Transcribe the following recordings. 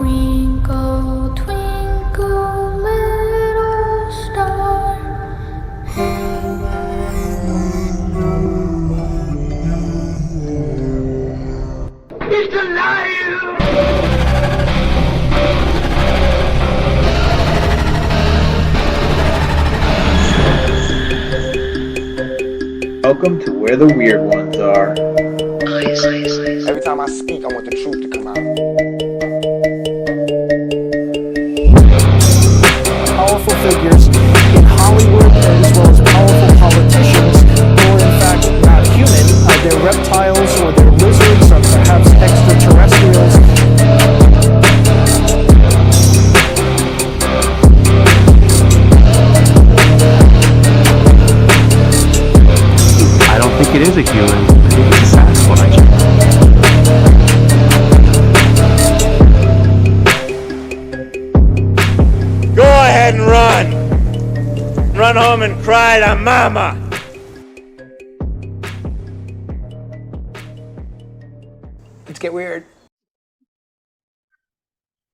Twinkle, twinkle, little star, how It's alive! Welcome to Where the Weird Ones Are. Every time I speak, I want the truth to come out. Powerful figures in Hollywood as well as powerful politicians who are in fact not human. They're reptiles or they're lizards or perhaps extraterrestrials. I don't think it is a human. I think it's a Sasquatch. Go ahead and run. Run home and cry to mama. Let's get weird.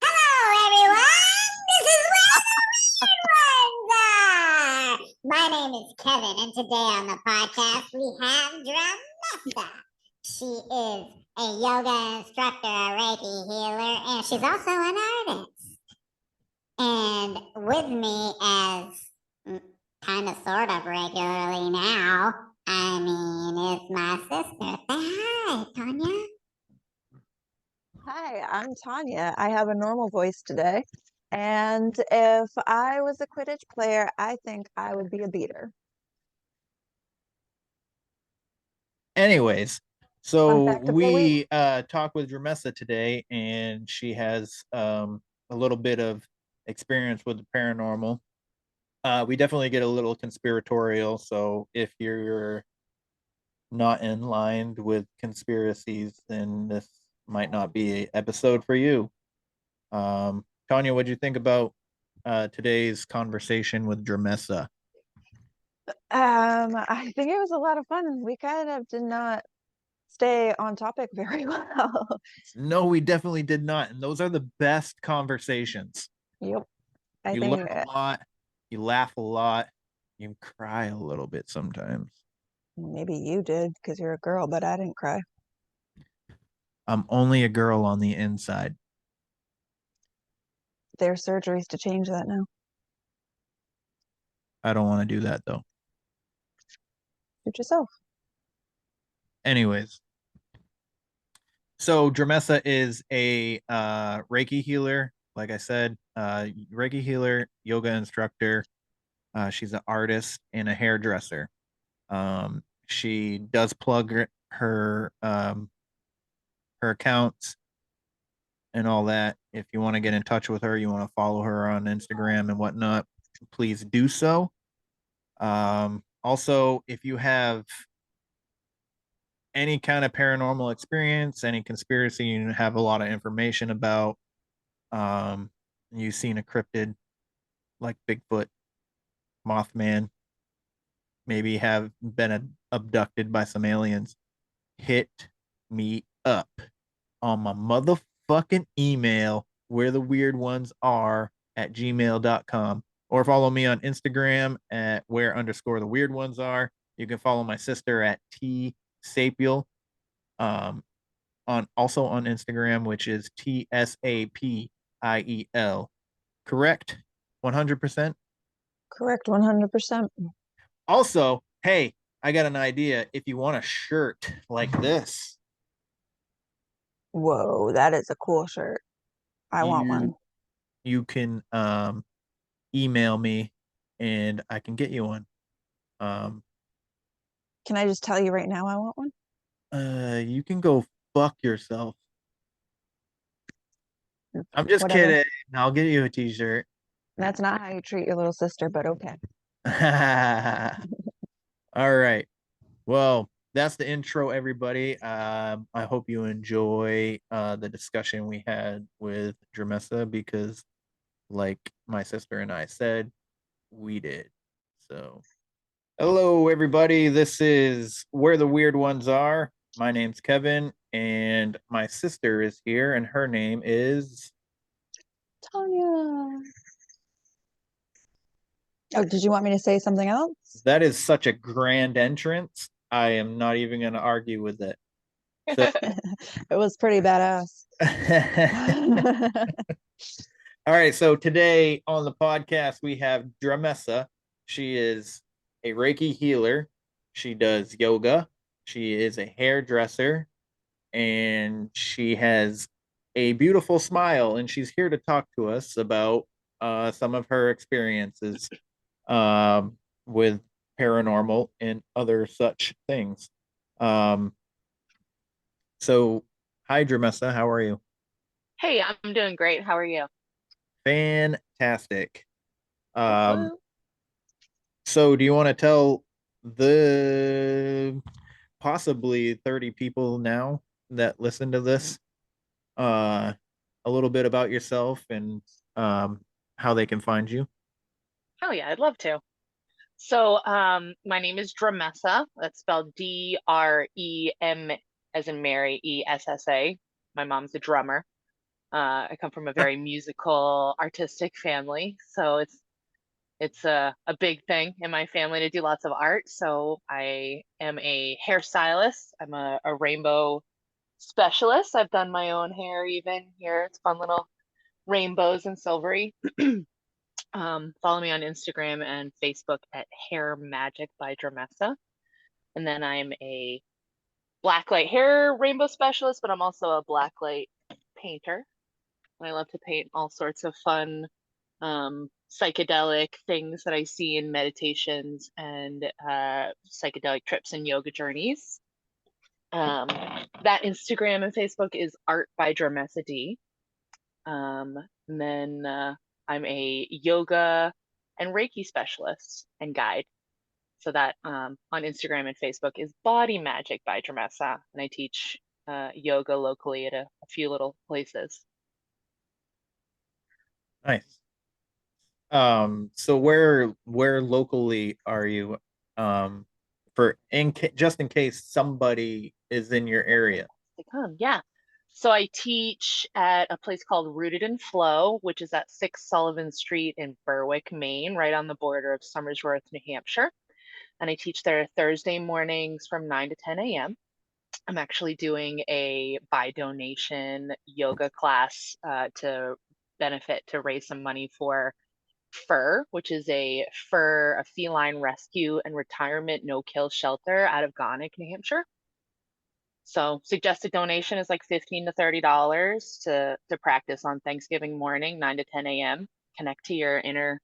Hello, everyone. This is Where the Weird Ones Are. My name is Kevin, and today on the podcast we have Dremessa. She is a yoga instructor, a Reiki healer, and she's also an artist. And with me, as kind of sort of regularly now, is my sister. Say hi, Tanya. Hi, I'm Tanya. I have a normal voice today. And if I was a Quidditch player, I think I would be a beater. Anyways, so fact of the we talked with Dremessa today, and she has a little bit of experience with the paranormal. We definitely get a little conspiratorial, so if you're not in line with conspiracies, then this might not be an episode for you. Tanya, what'd you think about today's conversation with Dremessa? I think it was a lot of fun. We kind of did not stay on topic very well. No, we definitely did not, and those are the best conversations. Yep. You learn a lot, you laugh a lot, you cry a little bit sometimes. Maybe you did because you're a girl, but I didn't cry. I'm only a girl on the inside. There's surgeries to change that now. I don't want to do that though. Suit yourself. Anyways, so Dremessa is a Reiki healer. Like I said, Reiki healer, yoga instructor. She's an artist and a hairdresser. She does plug her accounts and all that. If you want to get in touch with her, you want to follow her on Instagram and whatnot, please do so. Also, if you have any kind of paranormal experience, any conspiracy you have a lot of information about, you've seen a cryptid like Bigfoot, Mothman, maybe have been abducted by some aliens, hit me up on my motherfucking email, where the weird ones are @gmail.com, or follow me on Instagram at where_the weird ones are. You can follow my sister at tsapiel, on Instagram, which is TSAPIEL. Correct? 100%? Correct, 100%. Also, hey, I got an idea. If you want a shirt like this, Whoa, that is a cool shirt. I want one. You can email me and I can get you one. Can I just tell you right now I want one? You can go fuck yourself. I'm just Whatever. kidding. I'll get you a t-shirt. That's not how you treat your little sister, but okay. All right. Well, that's the intro, everybody. I hope you enjoy the discussion we had with Dremessa, because like my sister and I said, we did. So hello, everybody. This is Where the Weird Ones Are. My name's Kevin, and my sister is here, and her name is Oh, yeah. Oh, did you want me to say something else? That is such a grand entrance. I am not even going to argue with it. So, It was pretty badass. all right. So today on the podcast, we have Dremessa. She is a Reiki healer. She does yoga. She is a hairdresser, and she has a beautiful smile. And she's here to talk to us about some of her experiences with paranormal and other such things. Um, so, hi, Dremessa. How are you? Hey, I'm doing great. How are you? Fantastic. Woo. So do you want to tell the possibly 30 people now that listen to this a little bit about yourself and how they can find you? Oh yeah, I'd love to. So, my name is Dremessa. That's spelled Drem as in Mary, Essa. My mom's a drummer. I come from a very musical, artistic family, so it's a big thing in my family to do lots of art. So I am a hairstylist. I'm a rainbow specialist. I've done my own hair even here. It's fun little rainbows and silvery. Follow me on Instagram and Facebook at Hair Magic by Dremessa. And then I'm a blacklight hair rainbow specialist, but I'm also a blacklight painter. I love to paint all sorts of fun, psychedelic things that I see in meditations and psychedelic trips and yoga journeys. That Instagram and Facebook is Art by Dremessa D. And then I'm a yoga and Reiki specialist and guide. So that on Instagram and Facebook is Body Magic by Dremessa, and I teach yoga locally at a few little places. Nice. So where locally are you? For just in case somebody is in your area. To come, yeah. So I teach at a place called Rooted in Flow, which is at 6 Sullivan Street in Berwick, Maine, right on the border of Somersworth, New Hampshire. And I teach there Thursday mornings from 9 to 10 a.m. I'm actually doing a by donation yoga class to benefit to raise some money for FUR, which is a feline rescue and retirement no-kill shelter out of Gonnick, New Hampshire. So suggested donation is like $15 to $30 to practice on Thanksgiving morning, 9 to 10 a.m. Connect to your inner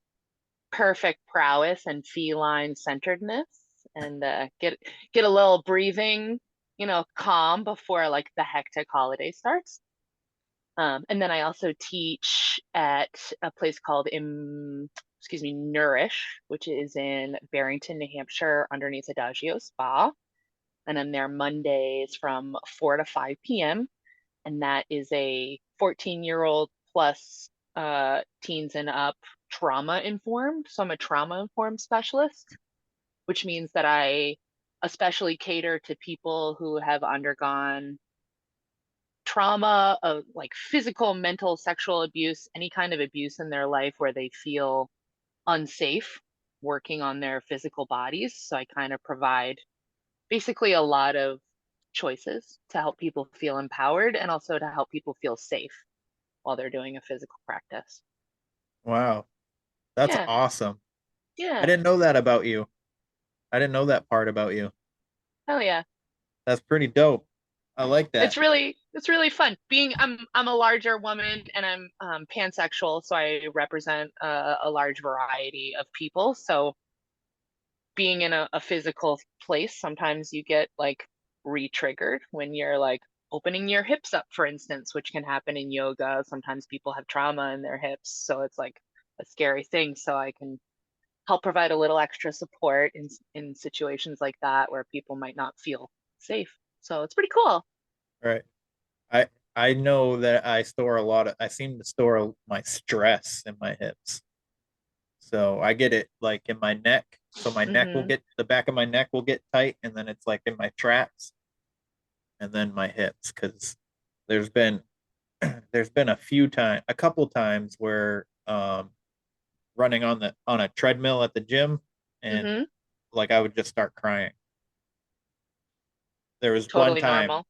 perfect prowess and feline centeredness, and get a little breathing, calm before like the hectic holiday starts. And then I also teach at a place called Nourish, which is in Barrington, New Hampshire, underneath Adagio Spa. And I'm there Mondays from 4 to 5 p.m. And that is a 14-year-old plus teens and up trauma informed. So I'm a trauma informed specialist, which means that I especially cater to people who have undergone trauma of like physical, mental, sexual abuse, any kind of abuse in their life where they feel unsafe working on their physical bodies. So I kind of provide basically a lot of choices to help people feel empowered and also to help people feel safe while they're doing a physical practice. Wow. That's Yeah. awesome. Yeah. I didn't know that about you. I didn't know that part about you. Hell yeah. That's pretty dope. I like that. It's really fun. I'm a larger woman and I'm pansexual, so I represent a large variety of people. So being in a physical place, sometimes you get like re-triggered when you're like opening your hips up, for instance, which can happen in yoga. Sometimes people have trauma in their hips, so it's like a scary thing. So I can help provide a little extra support in situations like that where people might not feel safe. So it's pretty cool. Right. I know that I seem to store my stress in my hips. So I get it like in my neck. So my neck will get the back of my neck will get tight, and then it's like in my traps, and then my hips, because there's been there's been a couple times where running on a treadmill at the gym, and Mm-hmm. like I would just start crying. There was one Totally time, normal.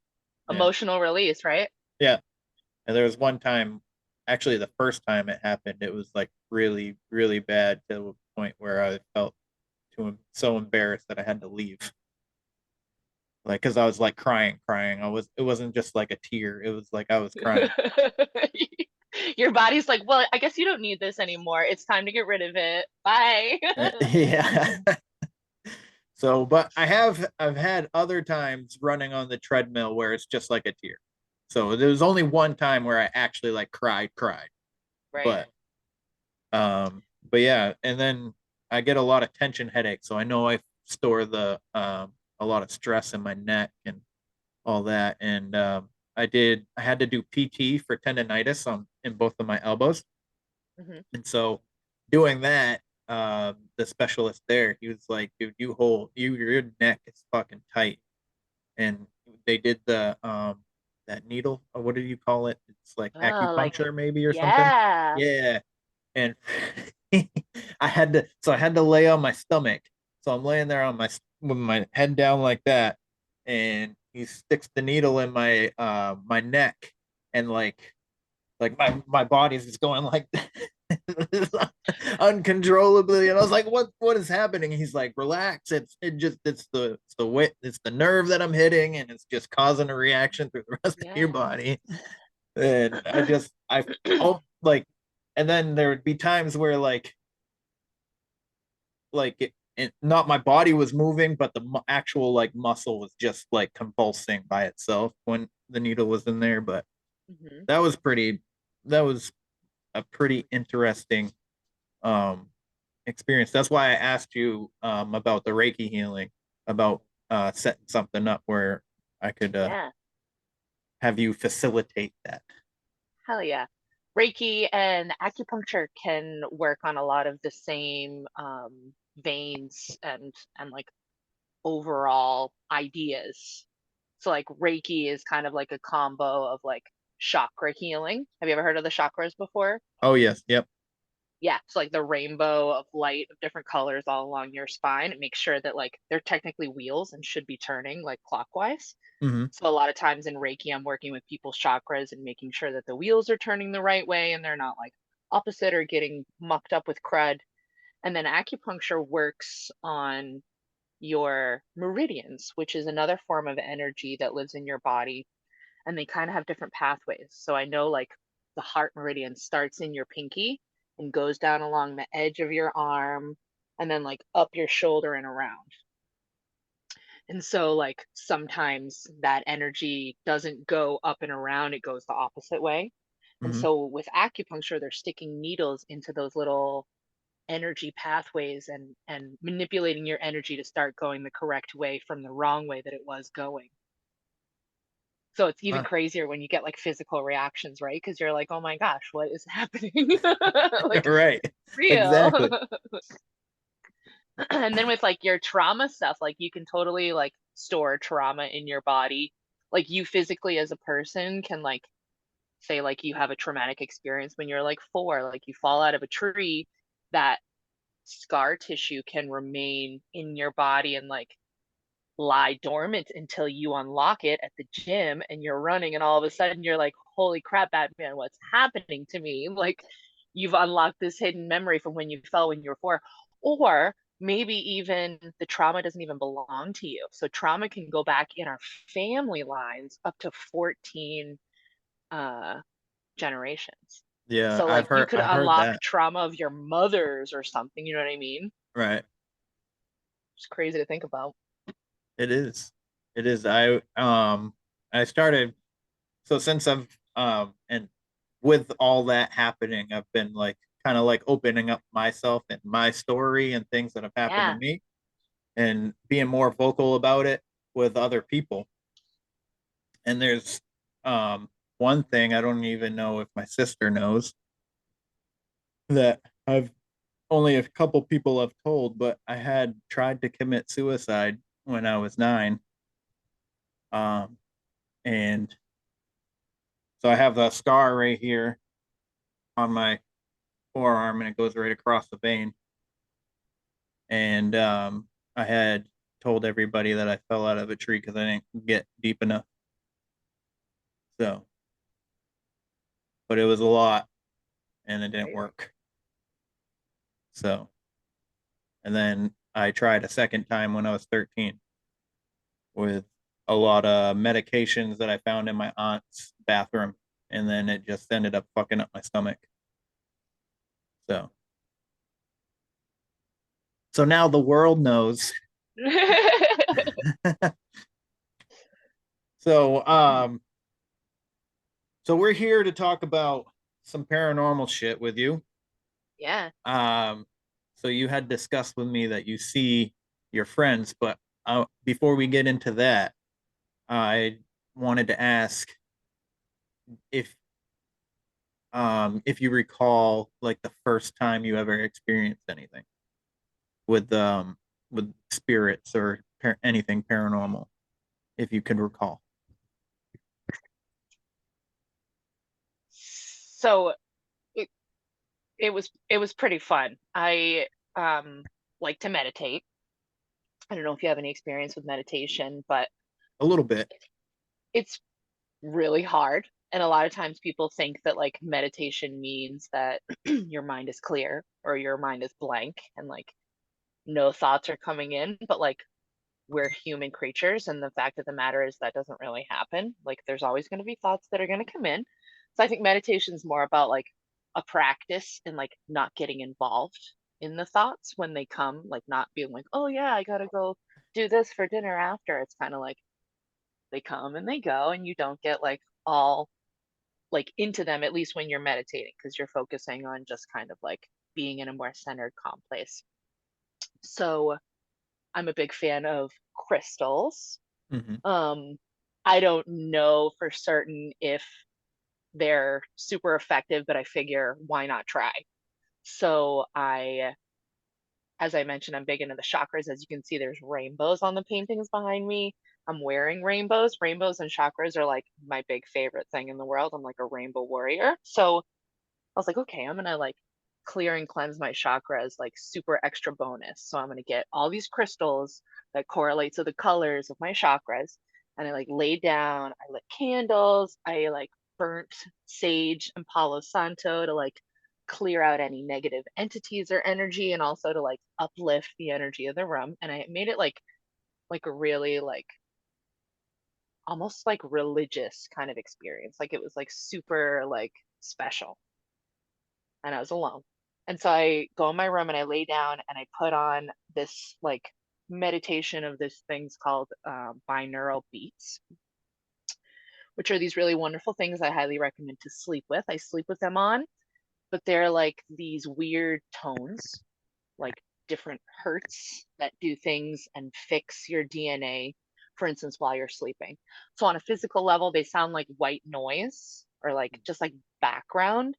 yeah, Emotional release, right? yeah, and there was one time, actually the first time it happened, it was like really, really bad to the point where I felt so embarrassed that I had to leave. Like, because I was like crying. It wasn't just like a tear. It was like I was crying. Your body's like, well, I guess you don't need this anymore. It's time to get rid of it. Bye. Yeah. So, but I've had other times running on the treadmill where it's just like a tear. So there was only one time where I actually like cried. Right. But but yeah, and then I get a lot of tension headaches, so I know I store the a lot of stress in my neck and all that. And I had to do PT for tendonitis on in both of my elbows. Mm-hmm. And so doing that, the specialist there, he was like, dude, your neck is fucking tight. And they did the that needle, or what do you call it? It's like Oh, like, acupuncture maybe or something. yeah. Yeah. And I had to lay on my stomach. So I'm laying there on my with my head down like that, and he sticks the needle in my neck, and like my body's just going like uncontrollably. And I was like, what is happening? He's like, relax, it's the nerve that I'm hitting, and it's just causing a reaction through the rest of your Yeah. body. And I oh, like, and then there would be times where not my body was moving, but the actual like muscle was just like convulsing by itself when the needle was in there. But Mm-hmm. that was pretty that was a pretty interesting um experience. That's why I asked you about the Reiki healing, about setting something up where I could Yeah. have you facilitate that. Hell yeah. Reiki and acupuncture can work on a lot of the same veins and like overall ideas. So like Reiki is kind of like a combo of like chakra healing. Have you ever heard of the chakras before? Oh yes, yep. Yeah, it's like the rainbow of light of different colors all along your spine. It makes sure that like they're technically wheels and should be turning like clockwise. Mm-hmm. So a lot of times in Reiki, I'm working with people's chakras and making sure that the wheels are turning the right way and they're not like opposite or getting mucked up with crud. And then acupuncture works on your meridians, which is another form of energy that lives in your body. And they kind of have different pathways. So I know like the heart meridian starts in your pinky and goes down along the edge of your arm and then like up your shoulder and around. And so, like, sometimes that energy doesn't go up and around, it goes the opposite way. And Mm-hmm. so, with acupuncture, they're sticking needles into those little energy pathways and manipulating your energy to start going the correct way from the wrong way that it was going. So it's even crazier when you get like physical reactions, right? Because you're like, oh my gosh, what is happening? Like, Right. real. Exactly. And then with like your trauma stuff, like you can totally like store trauma in your body. Like you physically as a person can like say like you have a traumatic experience when you're like 4, like you fall out of a tree, that scar tissue can remain in your body and like lie dormant until you unlock it at the gym and you're running and all of a sudden you're like, holy crap, Batman, what's happening to me? Like you've unlocked this hidden memory from when you fell when you were 4. Or maybe even the trauma doesn't even belong to you. So trauma can go back in our family lines up to 14 generations. Yeah, So like you could I heard unlock that. trauma of your mother's or something, you know what I mean? Right. It's crazy to think about. It is. It is. I started, so since I've and with all that happening, I've been like kind of like opening up myself and my story and things that have happened to Yeah. me, and being more vocal about it with other people. And there's one thing I don't even know if my sister knows, that I've only a couple people have told, but I had tried to commit suicide when I was 9. And So I have a scar right here on my forearm, and it goes right across the vein. And I had told everybody that I fell out of a tree because I didn't get deep enough. So, but it was a lot, and it didn't work. So, and then I tried a second time when I was 13 with a lot of medications that I found in my aunt's bathroom, and then it just ended up fucking up my stomach. So now the world knows. So so we're here to talk about some paranormal shit with you. Yeah. So you had discussed with me that you see your friends, but before we get into that, I wanted to ask if you recall like the first time you ever experienced anything with spirits or anything paranormal, if you can recall. So it was pretty fun. I like to meditate. I don't know if you have any experience with meditation, but A little bit. it's really hard. And a lot of times people think that like meditation means that your mind is clear or your mind is blank and like no thoughts are coming in, but like we're human creatures, and the fact of the matter is that doesn't really happen. Like there's always going to be thoughts that are going to come in. So I think meditation is more about like a practice and like not getting involved in the thoughts when they come, like not being like, oh yeah, I gotta go do this for dinner after. It's kind of like they come and they go, and you don't get like all like into them, at least when you're meditating, because you're focusing on just kind of like being in a more centered, calm place. So I'm a big fan of crystals. Mm-hmm. I don't know for certain if they're super effective, but I figure why not try? So as I mentioned, I'm big into the chakras. As you can see, there's rainbows on the paintings behind me. I'm wearing rainbows. Rainbows and chakras are like my big favorite thing in the world. I'm like a rainbow warrior. So I was like, okay, I'm gonna like clear and cleanse my chakras, like super extra bonus. So I'm gonna get all these crystals that correlate to the colors of my chakras. And I like laid down, I lit candles, I like burnt sage and Palo Santo to like clear out any negative entities or energy, and also to like uplift the energy of the room. And I made it like a really like almost like religious kind of experience. Like it was like super like special. And I was alone. And so I go in my room and I lay down and I put on this like meditation of this things called binaural beats, which are these really wonderful things I highly recommend to sleep with. I sleep with them on, but they're like these weird tones, like different hertz that do things and fix your DNA, for instance, while you're sleeping. So on a physical level, they sound like white noise or like just like background.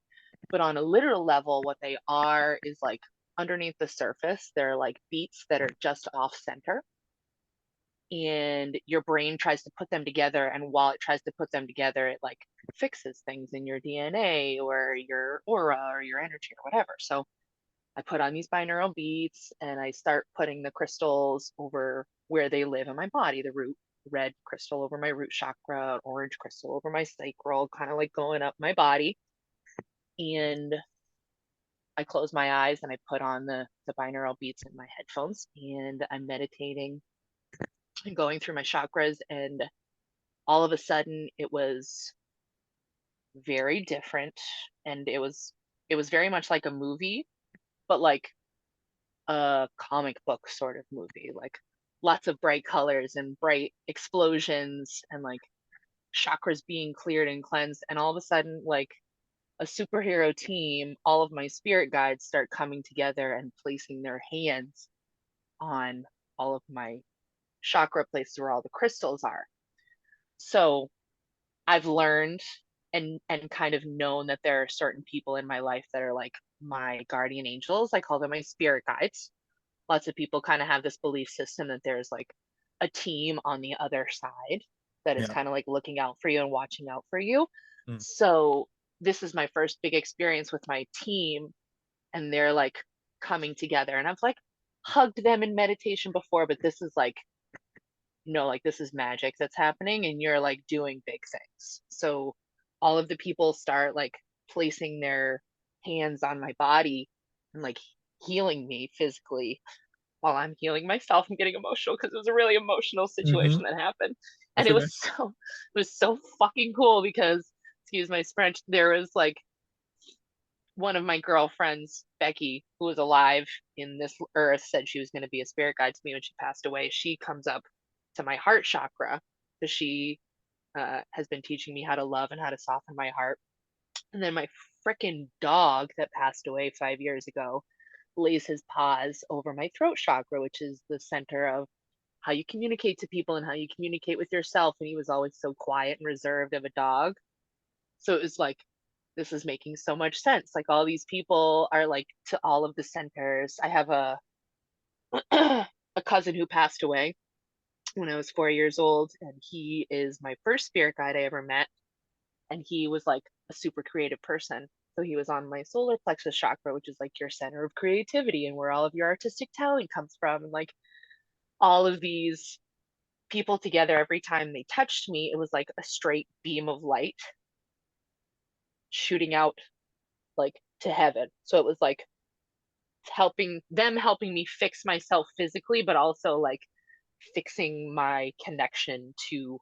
But on a literal level, what they are is like underneath the surface, they're like beats that are just off center. And your brain tries to put them together. And while it tries to put them together, it like fixes things in your DNA or your aura or your energy or whatever. So I put on these binaural beats and I start putting the crystals over where they live in my body, the root red crystal over my root chakra, orange crystal over my sacral, kind of like going up my body. And I close my eyes and I put on the binaural beats in my headphones, and I'm meditating and going through my chakras. And all of a sudden it was very different, and it was very much like a movie, but like a comic book sort of movie, like lots of bright colors and bright explosions and like chakras being cleared and cleansed. And all of a sudden, like a superhero team, all of my spirit guides start coming together and placing their hands on all of my chakra places where all the crystals are. So I've learned and kind of known that there are certain people in my life that are like my guardian angels. I call them my spirit guides. Lots of people kind of have this belief system that there's like a team on the other side that is Yeah. kind of like looking out for you and watching out for you. Mm. So this is my first big experience with my team, and they're like coming together. And I've like hugged them in meditation before, but this is like, like this is magic that's happening, and you're like doing big things. So all of the people start like placing their hands on my body and like healing me physically while I'm healing myself. I'm getting emotional because it was a really emotional Mm-hmm. situation that happened. And That's it okay. was so fucking cool because, excuse my French, there was like one of my girlfriends, Becky, who was alive in this earth, said she was going to be a spirit guide to me when she passed away. She comes up to my heart chakra because she has been teaching me how to love and how to soften my heart. And then my freaking dog that passed away 5 years ago lays his paws over my throat chakra, which is the center of how you communicate to people and how you communicate with yourself. And he was always so quiet and reserved of a dog. So it was like, this is making so much sense. Like all these people are like to all of the centers. I have a a cousin who passed away when I was 4 years old, and he is my first spirit guide I ever met. And he was like a super creative person. So he was on my solar plexus chakra, which is like your center of creativity and where all of your artistic talent comes from. And like all of these people together, every time they touched me, it was like a straight beam of light shooting out like to heaven. So it was like helping me fix myself physically, but also like fixing my connection to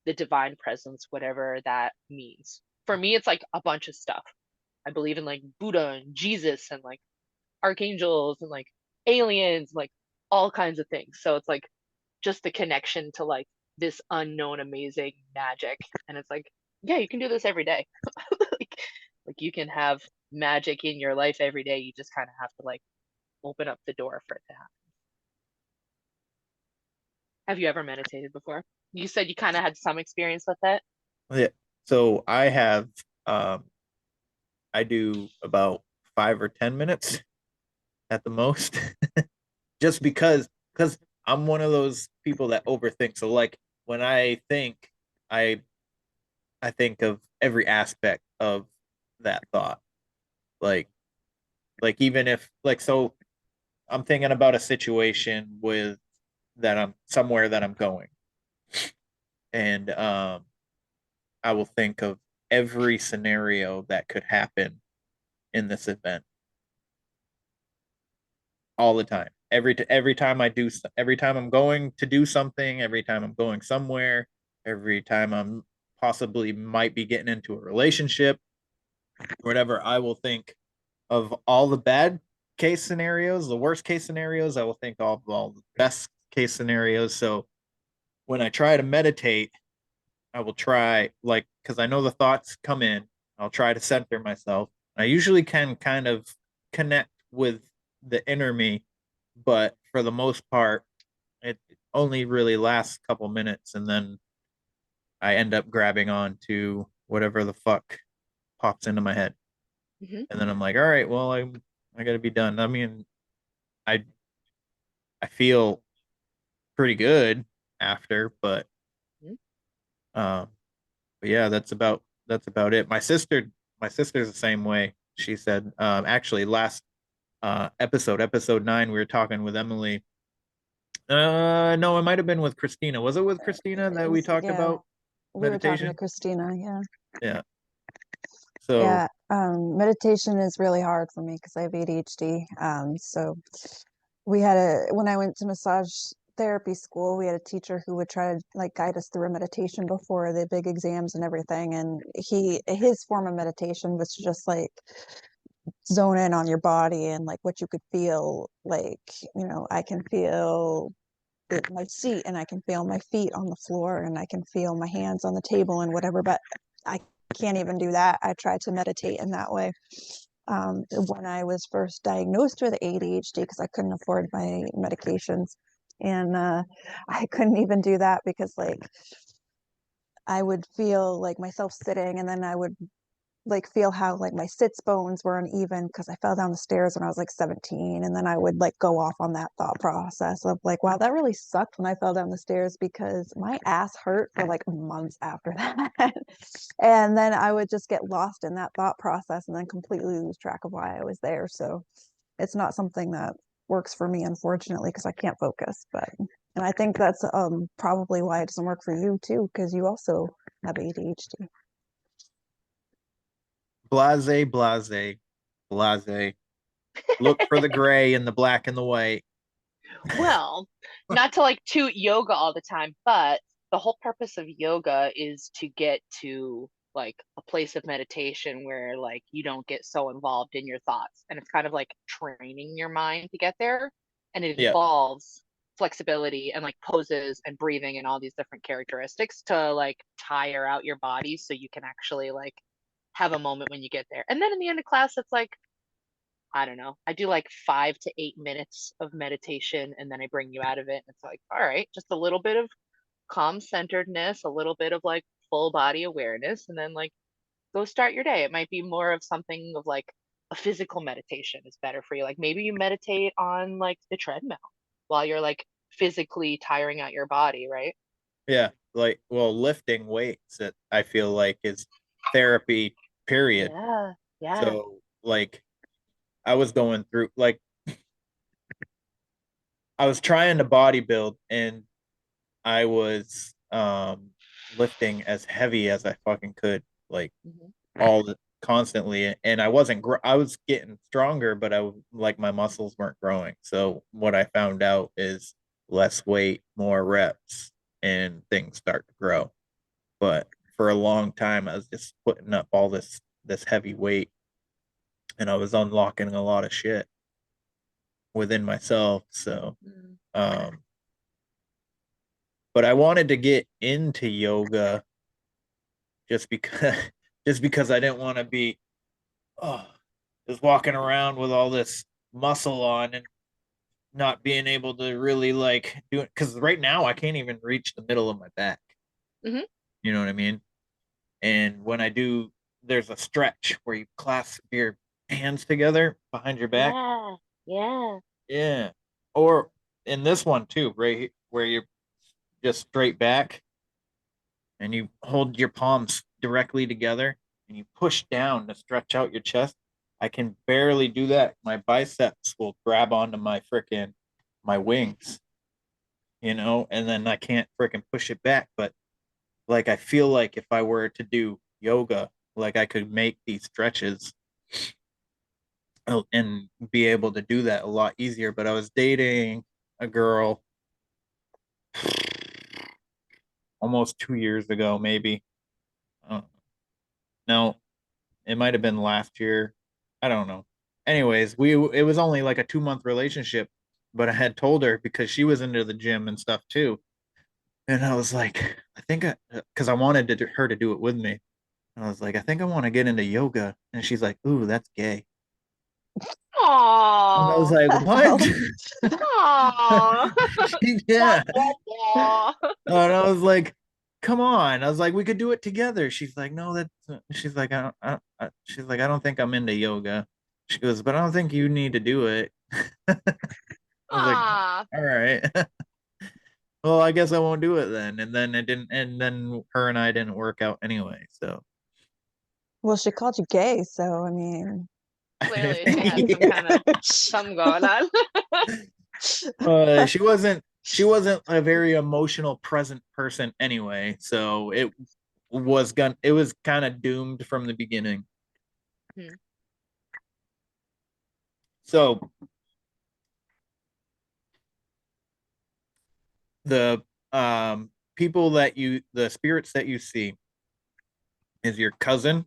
the divine presence, whatever that means. For me, it's like a bunch of stuff. I believe in like Buddha and Jesus and like archangels and like aliens, like all kinds of things. So it's like just the connection to like this unknown amazing magic. And it's like, yeah, you can do this every day. like you can have magic in your life every day. You just kind of have to like open up the door for it to happen. Have you ever meditated before? You said you kind of had some experience with it. Yeah. So I have I do about 5 or 10 minutes at the most. Just because I'm one of those people that overthink. So like when I think, I I think of every aspect of that thought. Like even if like so I'm thinking about a situation with that I'm somewhere that I'm going. And I will think of every scenario that could happen in this event all the time. Every time every time I'm going to do something, every time I'm going somewhere, every time I'm possibly might be getting into a relationship, whatever, I will think of all the bad case scenarios, the worst case scenarios. I will think of all the best case scenarios. So when I try to meditate, I will try, like, because I know the thoughts come in, I'll try to center myself. I usually can kind of connect with the inner me, but for the most part, it only really lasts a couple minutes, and then I end up grabbing on to whatever the fuck pops into my head. Mm-hmm. And then I'm like, all right, well, I gotta be done. I mean, I I feel pretty good after, um, but yeah, that's about it. My sister's the same way. She said, actually last episode 9, we were talking with Emily. No, it might have been with Christina. Was it with Christina that we talked Yeah, about we were talking to meditation? Christina. Yeah. Yeah. So Yeah, meditation is really hard for me because I have ADHD. So when I went to massage therapy school, we had a teacher who would try to like guide us through a meditation before the big exams and everything. And his form of meditation was to just like zone in on your body and like what you could feel. Like, I can feel my seat and I can feel my feet on the floor and I can feel my hands on the table and whatever, but I can't even do that. I tried to meditate in that way. When I was first diagnosed with ADHD, because I couldn't afford my medications, and I couldn't even do that because like I would feel like myself sitting and then I would like feel how like my sits bones were uneven because I fell down the stairs when I was like 17, and then I would like go off on that thought process of like, wow, that really sucked when I fell down the stairs because my ass hurt for like months after that. And then I would just get lost in that thought process and then completely lose track of why I was there. So it's not something that works for me, unfortunately, because I can't focus. But and I think that's probably why it doesn't work for you too, because you also have ADHD. Blase, blase, blase. Look for the gray and the black and the white. Well, not to like toot yoga all the time, but the whole purpose of yoga is to get to like a place of meditation where like you don't get so involved in your thoughts. And it's kind of like training your mind to get there. And it Yeah. involves flexibility and like poses and breathing and all these different characteristics to like tire out your body so you can actually like have a moment when you get there. And then in the end of class, it's like, I don't know. I do like 5 to 8 minutes of meditation and then I bring you out of it. It's like, all right, just a little bit of calm centeredness, a little bit of like full body awareness, and then like go start your day. It might be more of something of like a physical meditation is better for you. Like maybe you meditate on like the treadmill while you're like physically tiring out your body, right? Yeah. Like, well, lifting weights, that I feel like is therapy, period. Yeah. Yeah. So, like, I was going through, like, I was trying to bodybuild and I was lifting as heavy as I fucking could, like Mhm. constantly, and I wasn't I was getting stronger, but like my muscles weren't growing. So what I found out is less weight, more reps, and things start to grow. But for a long time, I was just putting up all this heavy weight, and I was unlocking a lot of shit within myself. So, Mm. but I wanted to get into yoga just because just because I didn't want to be oh, just walking around with all this muscle on and not being able to really like do it, because right now I can't even reach the middle of my back. Mhm. You know what I mean? And when I do, there's a stretch where you clasp your hands together behind your back. Yeah. Yeah. Yeah. Or in this one too, right where you're just straight back and you hold your palms directly together and you push down to stretch out your chest. I can barely do that. My biceps will grab onto my wings, and then I can't freaking push it back. But like I feel like if I were to do yoga, like I could make these stretches and be able to do that a lot easier. But I was dating a girl almost 2 years ago, maybe. No, it might have been last year. I don't know. Anyways, it was only like a 2 month relationship, but I had told her because she was into the gym and stuff too. And I was like, because I wanted her to do it with me. And I was like, I think I want to get into yoga. And she's like, ooh, that's gay. And I was Aww. like, what? Aww. Yeah. Wah, wah. And I was like, come on. I was like, we could do it together. She's like, no, she's like, she's like, I don't think I'm into yoga. She goes, but I don't think you need to do it. I was like, Aw. all right. Well, I guess I won't do it then. And then it didn't, and then her and I didn't work out anyway. So, Well, she called you gay, so I mean, Clearly she had some kind of something going on. she wasn't a very emotional present person anyway. So it was kind of doomed from the beginning. Hmm. So the people the spirits that you see is your cousin,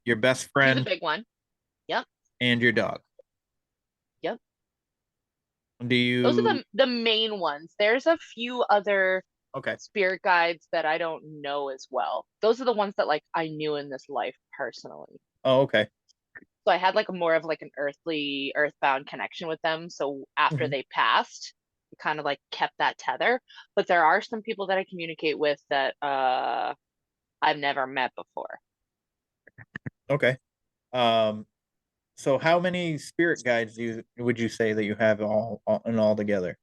your best She's a friend, big one. Yep. and your dog. Yep. Do Those are you the main ones. There's a few other okay? spirit guides that I don't know as well. Those are the ones that like I knew in this life personally. Oh, okay. So I had like a more of like an earthbound connection with them. So after Mhm. they passed, it kind of like kept that tether. But there are some people that I communicate with that I've never met before. Okay. So how many spirit guides would you say that you have all together?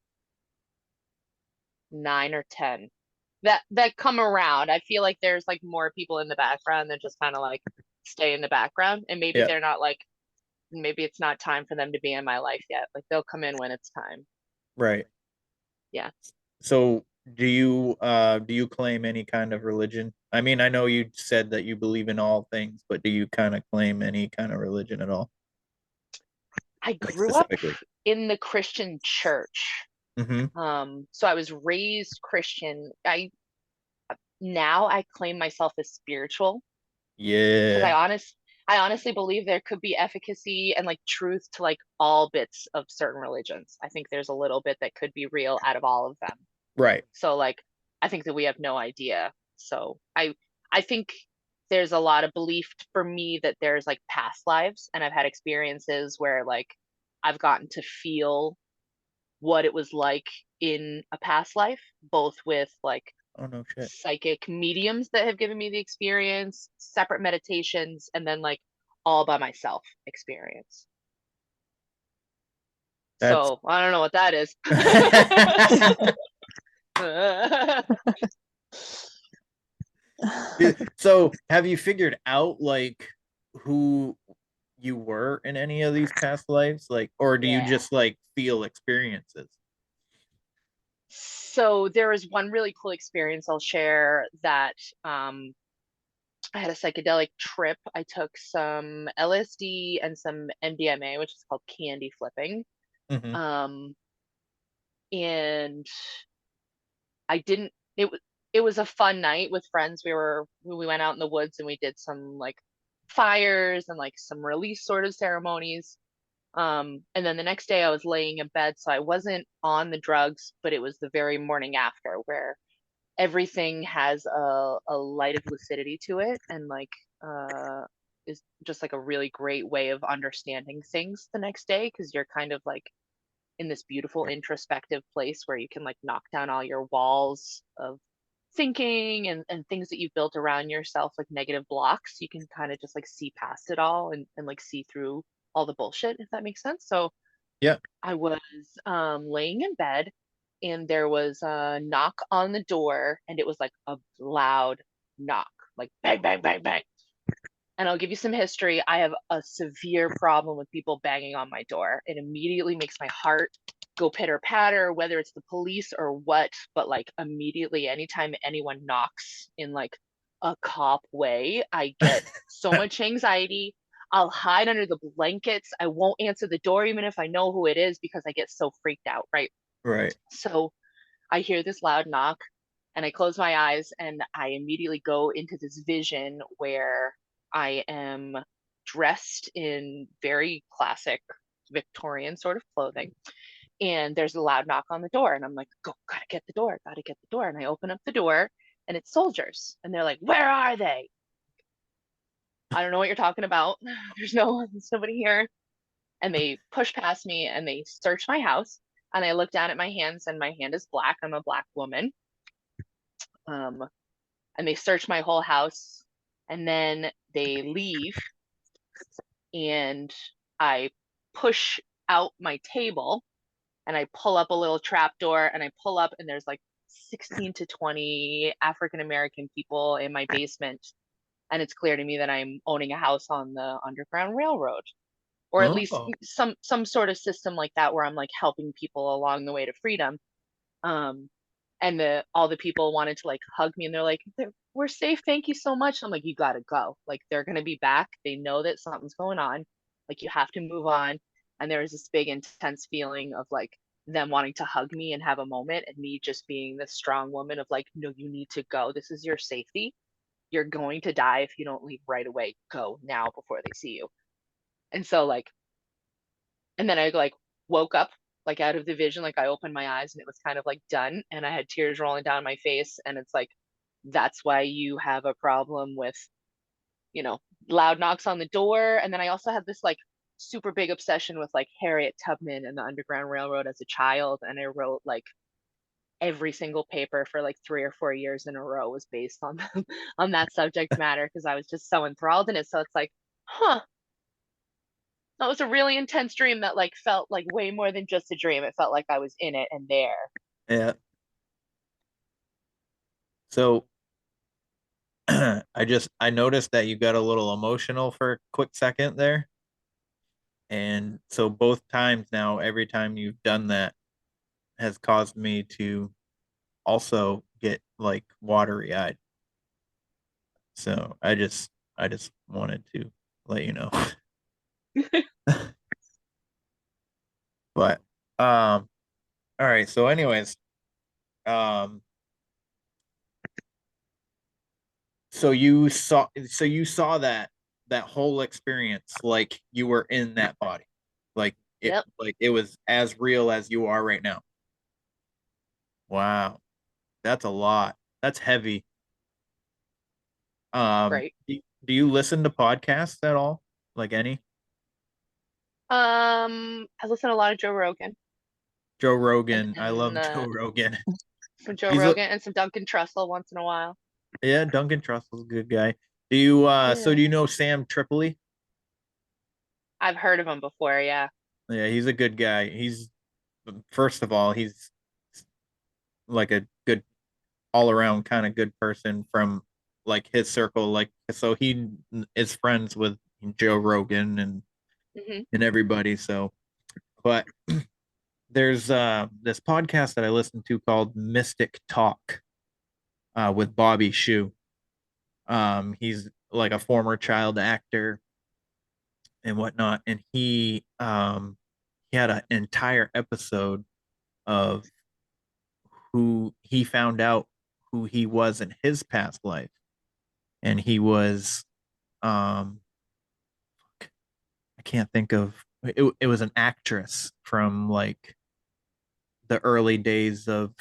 9 or 10 that come around. I feel like there's like more people in the background that just kind of like stay in the background, and maybe Yeah. they're not like, maybe it's not time for them to be in my life yet. Like they'll come in when it's time. Right. Yeah. So do you claim any kind of religion? I mean, I know you said that you believe in all things, but do you kind of claim any kind of religion at all? I Like grew up specifically? in the Christian church. Mm-hmm. So I was raised Christian. Now I claim myself as spiritual because Yeah. I honestly believe there could be efficacy and like truth to like all bits of certain religions. I think there's a little bit that could be real out of all of them. Right. So like I think that we have no idea. So I think there's a lot of belief for me that there's like past lives, and I've had experiences where like I've gotten to feel what it was like in a past life, both with like Oh no shit. psychic mediums that have given me the experience, separate meditations, and then like all by myself experience. That's So I don't know what that is. so have you figured out like who you were in any of these past lives? Like, or do you Yeah. just like feel experiences? So there is one really cool experience I'll share that I had a psychedelic trip. I took some LSD and some MDMA, which is called candy flipping. Mm-hmm. Um, and I didn't it was a fun night with friends. We went out in the woods and we did some like fires and like some release sort of ceremonies. And then the next day I was laying in bed, so I wasn't on the drugs, but it was the very morning after where everything has a light of lucidity to it, and like is just like a really great way of understanding things the next day, because you're kind of like in this beautiful introspective place where you can like knock down all your walls of thinking and things that you've built around yourself, like negative blocks. You can kind of just like see past it all and like see through all the bullshit, if that makes sense. So Yeah. I was laying in bed, and there was a knock on the door, and it was like a loud knock, like bang, bang, bang, bang. And I'll give you some history. I have a severe problem with people banging on my door. It immediately makes my heart go pitter patter, whether it's the police or what. But like immediately, anytime anyone knocks in like a cop way, I get so much anxiety. I'll hide under the blankets. I won't answer the door even if I know who it is, because I get so freaked out, right? Right. So I hear this loud knock, and I close my eyes, and I immediately go into this vision where I am dressed in very classic Victorian sort of clothing. And there's a loud knock on the door, and I'm like, go, gotta get the door, gotta get the door. And I open up the door, and it's soldiers. And they're like, where are they? I don't know what you're talking about. There's nobody here. And they push past me and they search my house. And I look down at my hands, and my hand is black. I'm a black woman. Um, and they search my whole house, and then they leave, and I push out my table, and I pull up a little trap door, and I pull up, and there's like 16 to 20 African American people in my basement, and it's clear to me that I'm owning a house on the Underground Railroad, or at least Oh. some sort of system like that where I'm like helping people along the way to freedom. Um, and the all the people wanted to like hug me, and they're like, we're safe, thank you so much. I'm like, you gotta go, like they're gonna be back, they know that something's going on, like you have to move on. And there was this big intense feeling of like them wanting to hug me and have a moment, and me just being this strong woman of like, no, you need to go, this is your safety, you're going to die if you don't leave right away, go now before they see you. And so like, and then I like woke up like out of the vision, like I opened my eyes and it was kind of like done, and I had tears rolling down my face. And it's like, that's why you have a problem with, you know, loud knocks on the door. And then I also had this like super big obsession with like Harriet Tubman and the Underground Railroad as a child, and I wrote like every single paper for like 3 or 4 years in a row was based on on that subject matter, because I was just so enthralled in it. So it's like Huh. That was a really intense dream that like felt like way more than just a dream. It felt like I was in it and there. Yeah. So I noticed that you got a little emotional for a quick second there. And so both times now, every time you've done that has caused me to also get like watery eyed. So I just wanted to let you know. But all right, so anyways, um so you saw that whole experience like you were in that body. Yep. Like it was as real as you are right now. Wow. That's a lot. That's heavy. Right. Do you listen to podcasts at all? Like any? I listen to a lot of Joe Rogan Joe and Rogan. I and love Joe Rogan. some Joe He's a Rogan and some Duncan Trussell once in a while. Yeah, Duncan Trussell's a good guy. Do you so Yeah. do you know Sam Tripoli? I've heard of him before, yeah. Yeah, he's a good guy. He's first of all, he's like a good all around kind of good person from like his circle. Like so he is friends with Joe Rogan Hmm. and everybody. So but there's this podcast that I listen to called Mystic Talk with Bobby Shu. He's like a former child actor and whatnot, and he had an entire episode of who he found out who he was in his past life, and he was um I can't think of it. It was an actress from like the early days of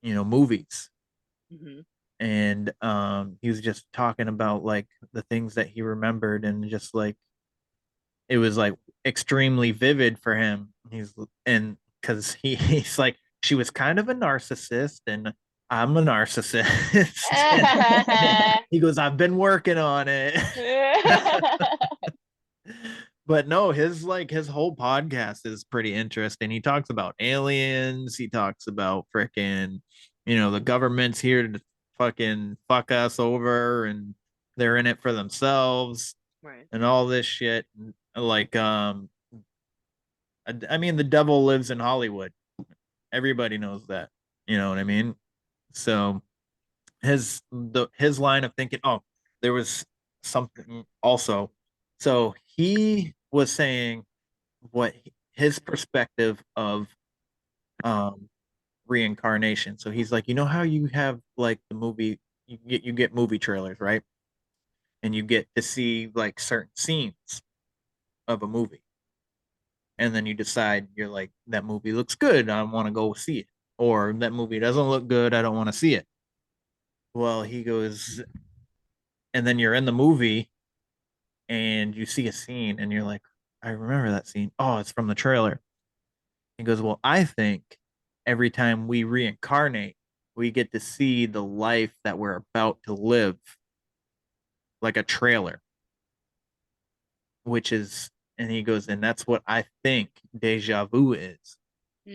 movies, Hmm. and he was just talking about like the things that he remembered, and just like it was like extremely vivid for him. And because he's like she was kind of a narcissist, and I'm a narcissist. He goes, I've been working on it. But no, his whole podcast is pretty interesting. He talks about aliens. He talks about frickin', the government's here to fucking fuck us over, and they're in it for themselves Right. and all this shit. Like, I mean, the devil lives in Hollywood. Everybody knows that. You know what I mean? So his line of thinking. Oh, there was something also. So he was saying what his perspective of um reincarnation. So he's like, how you have like the movie, you get movie trailers, right? And you get to see like certain scenes of a movie, and then you decide you're like, that movie looks good, I want to go see it, or that movie doesn't look good, I don't want to see it. Well, he goes, and then you're in the movie and you see a scene and you're like, I remember that scene. Oh, it's from the trailer. He goes, well, I think every time we reincarnate, we get to see the life that we're about to live, like a trailer, which is, and he goes, and that's what I think deja vu is.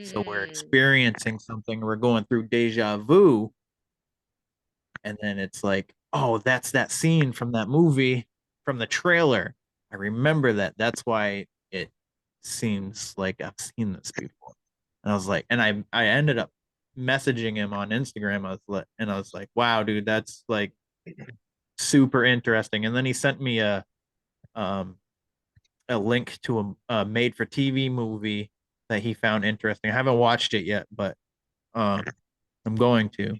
So we're Mm. experiencing something, we're going through deja vu, and then it's like, oh, that's that scene from that movie, from the trailer. I remember that. That's why it seems like I've seen this before. And I was like, and I ended up messaging him on Instagram. And I was like, wow, dude, that's like super interesting. And then he sent me um a link to a made for TV movie that he found interesting. I haven't watched it yet, but um I'm going to.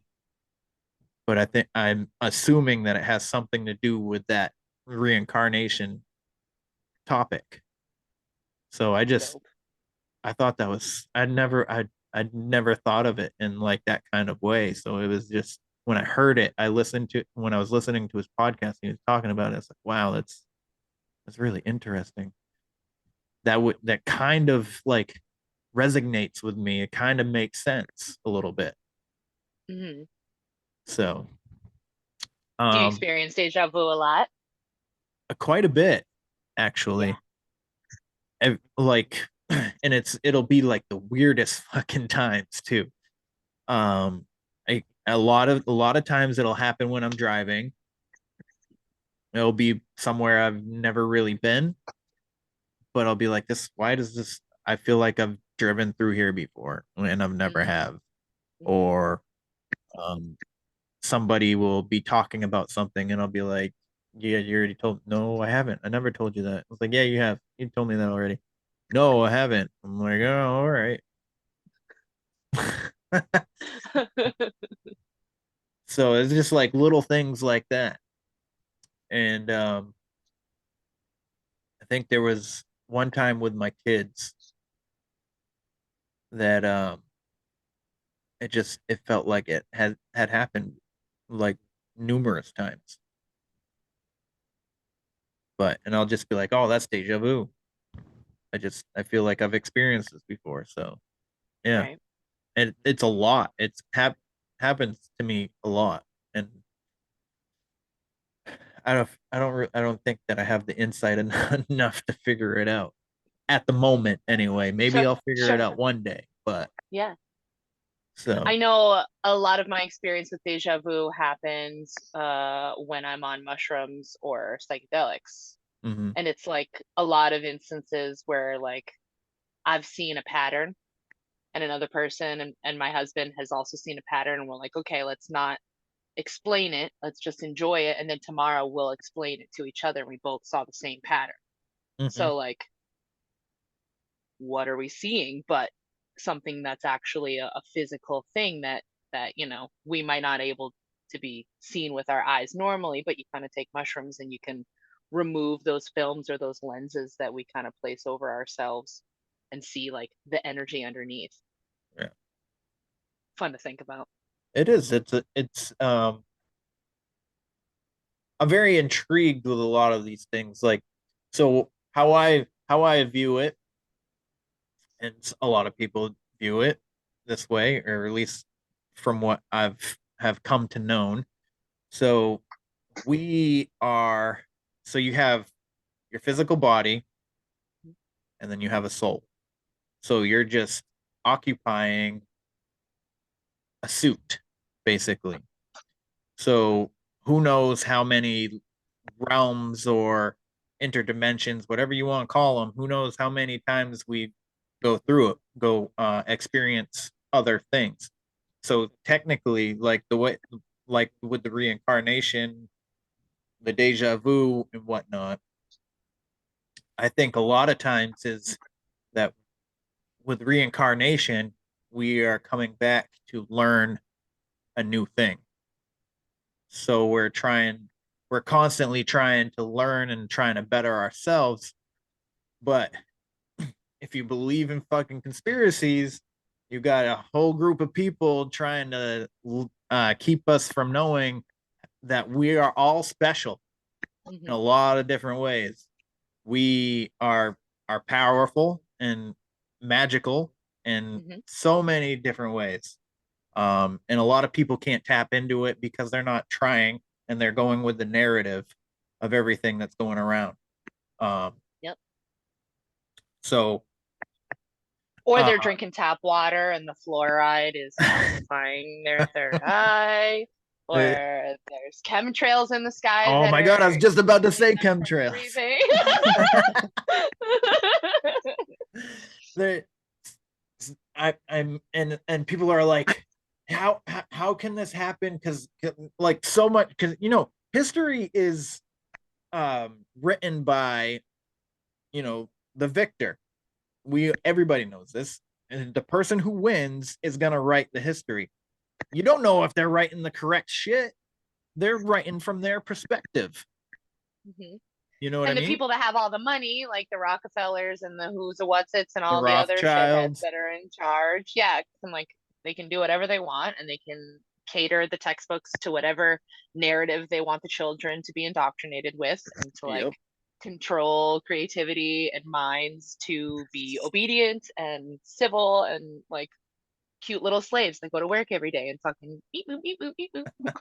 But I think I'm assuming that it has something to do with that reincarnation topic. So Dope. I thought that was I'd never thought of it in like that kind of way. So it was just when I heard it, when I was listening to his podcast, he was talking about it. It's like, wow, that's really interesting. That kind of like resonates with me. It kind of makes sense a little bit. Hmm. So Do you um experience deja vu a lot? quite a bit. actually. Like, and it'll be like the weirdest fucking times too. A lot of times it'll happen when I'm driving. It'll be somewhere I've never really been, but I'll be like, why does this, I feel like I've driven through here before and I've never have. Or somebody will be talking about something and I'll be like, yeah, you already told, no, I haven't. I never told you that. I was like, yeah, you have. You told me that already. No, I haven't. I'm like, oh, all right. So it's just like little things like that. And I think there was one time with my kids that it felt like it had happened like numerous times. But and I'll just be like, oh, that's deja vu. I feel like I've experienced this before. So yeah. Right. And it's a lot. Happens to me a lot. And I don't think that I have the insight enough to figure it out at the moment anyway. Maybe Sure, I'll figure it sure. out one day, but Yeah. so I know a lot of my experience with deja vu happens when I'm on mushrooms or psychedelics. mhm. And it's like a lot of instances where like I've seen a pattern and another person and my husband has also seen a pattern and we're like, okay, let's not explain it. Let's just enjoy it. And then tomorrow we'll explain it to each other. And we both saw the same pattern. Mhm. So like, what are we seeing? But something that's actually a physical thing that, you know, we might not able to be seen with our eyes normally, but you kind of take mushrooms and you can remove those films or those lenses that we kind of place over ourselves and see like the energy underneath. Yeah. Fun to think about. It is. I'm very intrigued with a lot of these things. Like, so how I view it, and a lot of people view it this way, or at least from what have come to known. So we are. So you have your physical body, and then you have a soul. So you're just occupying a suit, basically. So who knows how many realms or interdimensions, whatever you want to call them, who knows how many times we go through it, go experience other things. So technically, like the way, like with the reincarnation, the deja vu and whatnot, I think a lot of times is that with reincarnation, we are coming back to learn a new thing. So we're constantly trying to learn and trying to better ourselves. But if you believe in fucking conspiracies, you got a whole group of people trying to keep us from knowing that we are all special in a lot of different ways. We are powerful and magical in so many different ways. And a lot of people can't tap into it because they're not trying and they're going with the narrative of everything that's going around. Yep. So, or they're drinking tap water and the fluoride is calcifying their third eye, or there's chemtrails in the sky. Oh that my God, I was just about to say them from chemtrails. breathing. I'm and people are like, how can this happen? Because like so much, because you know history is written by the victor. Everybody knows this, and the person who wins is gonna write the history. You don't know if they're writing the correct shit. They're writing from their perspective. You know what and I the mean? people that have all the money, like the Rockefellers and the who's the what's its and The all the other shitheads Rothschilds. that are in charge. Yeah, and like they can do whatever they want and they can cater the textbooks to whatever narrative they want the children to be indoctrinated with and to like control creativity and minds to be obedient and civil and like cute little slaves that go to work every day and fucking beep boop beep boop beep boop.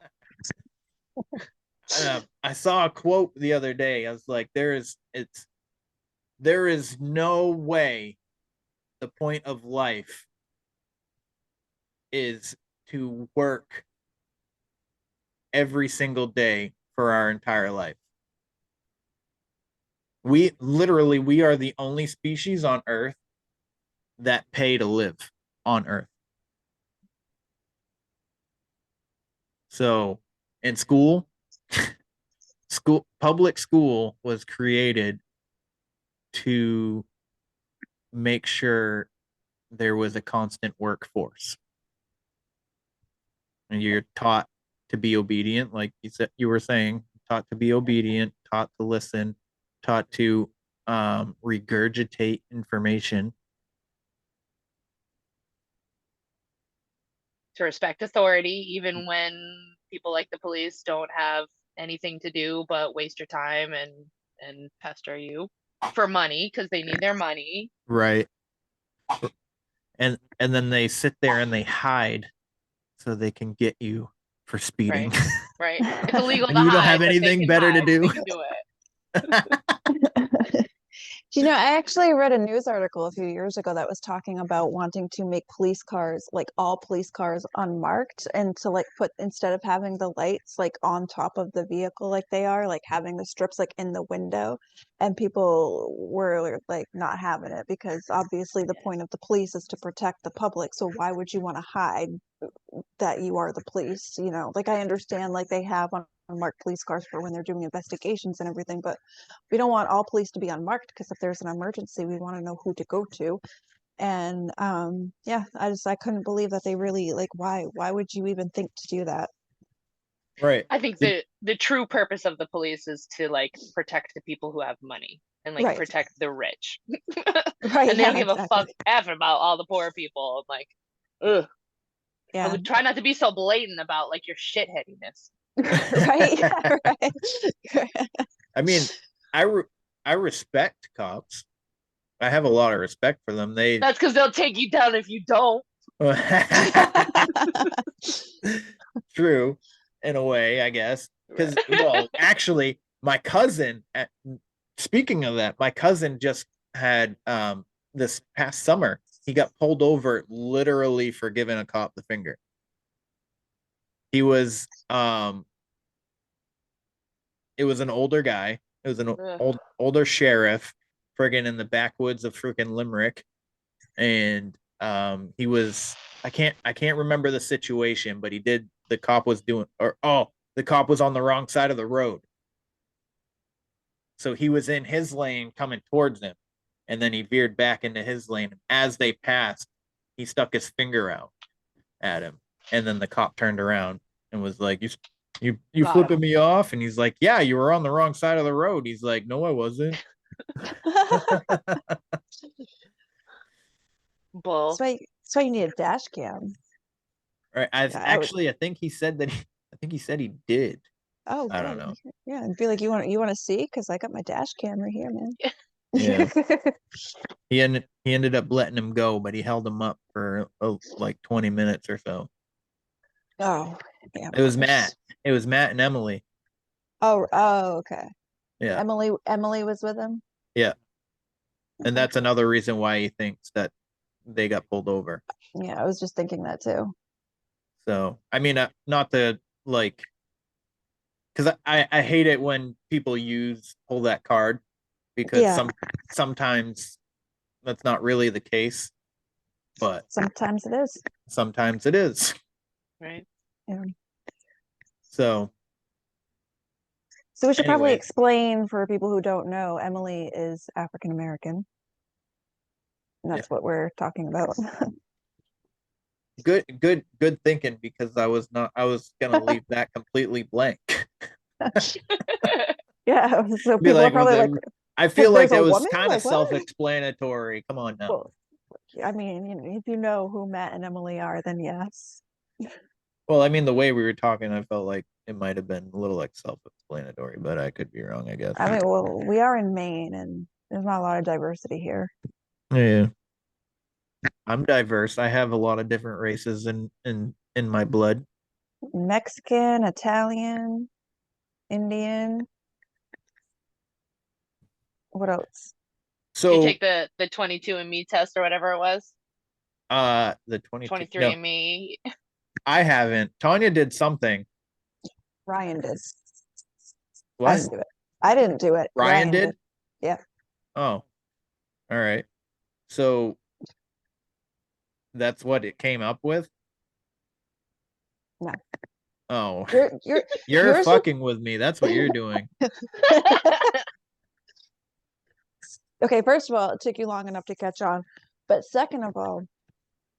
I saw a quote the other day. I was like, there is no way the point of life is to work every single day for our entire life. We are the only species on Earth that pay to live on Earth. So in public school was created to make sure there was a constant workforce. And you're taught to be obedient, like you were saying, taught to be obedient, taught to listen, taught to regurgitate information, to respect authority, even when people like the police don't have anything to do but waste your time and pester you for money because they need their money. right? And then they sit there and they hide so they can get you for speeding. Right. It's illegal And to you don't hide, have but they anything can better to hide, do. they can do it. You know, I actually read a news article a few years ago that was talking about wanting to make police cars, like all police cars, unmarked, and to like put, instead of having the lights like on top of the vehicle like they are, like having the strips like in the window, and people were like not having it because obviously the point of the police is to protect the public. So why would you want to hide that you are the police? You know, like I understand like they have unmarked police cars for when they're doing investigations and everything, but we don't want all police to be unmarked because if there's an emergency, we want to know who to go to. And yeah, I couldn't believe that they really like why would you even think to do that? Right. I think the true purpose of the police is to like protect the people who have money and like Right. protect the rich. Right. And they don't Yeah, give a fuck F about all the poor people. Like, ugh. Yeah. I would try not to be so blatant about like your shitheadiness. Right. Yeah, right. I mean, I respect cops. I have a lot of respect for them. That's because they'll take you down if you don't. True, in a way, I guess. Because, well, actually, my cousin, speaking of that, my cousin just had this past summer, he got pulled over literally for giving a cop the finger. He was it was an older guy. It was an older sheriff, friggin' in the backwoods of freaking Limerick, and he was I can't remember the situation, but the cop was on the wrong side of the road, so he was in his lane coming towards him, and then he veered back into his lane. As they passed, he stuck his finger out at him, and then the cop turned around and was like, you flipping me off? And he's like, yeah, you were on the wrong side of the road. He's like, no, I wasn't. Bull. That's why you need a dash cam. Right. I think he said that he said he did. Oh, I don't know. Yeah, and be like, you want to see? Because I got my dash cam right here, man. Yeah. He ended up letting him go, but he held him up for like 20 minutes or so. Oh, yeah. It was Matt. It was Matt and Emily. Oh, okay. Yeah. Emily was with him. Yeah. And that's another reason why he thinks that they got pulled over. Yeah, I was just thinking that too. So, I mean, not to like, because I hate it when people pull that card, because sometimes that's not really the case, but sometimes it is. Sometimes it is. Right. Yeah. So we should probably explain for people who don't know, Emily is African American. And that's what we're talking about. Good thinking, because I was gonna leave that completely blank. Yeah, so people are probably like, I feel like that was kind of self-explanatory. Come on now. Well, I mean, if you know who Matt and Emily are, then yes. Well, I mean, the way we were talking, I felt like it might have been a little like self-explanatory, but I could be wrong, I guess. I mean, well, we are in Maine, and there's not a lot of diversity here. Yeah. I'm diverse. I have a lot of different races in my blood. Mexican, Italian, Indian. What else? So Did you take the 22andMe test or whatever it was? the 22. 23andMe. No, I haven't. Tanya did something. Ryan did. I What? didn't do it. I didn't do it. Ryan did? Yeah. Oh, all right. So that's what it came up with? No. Oh, You're you're fucking with me. That's what you're doing. Okay, first of all, it took you long enough to catch on. But second of all,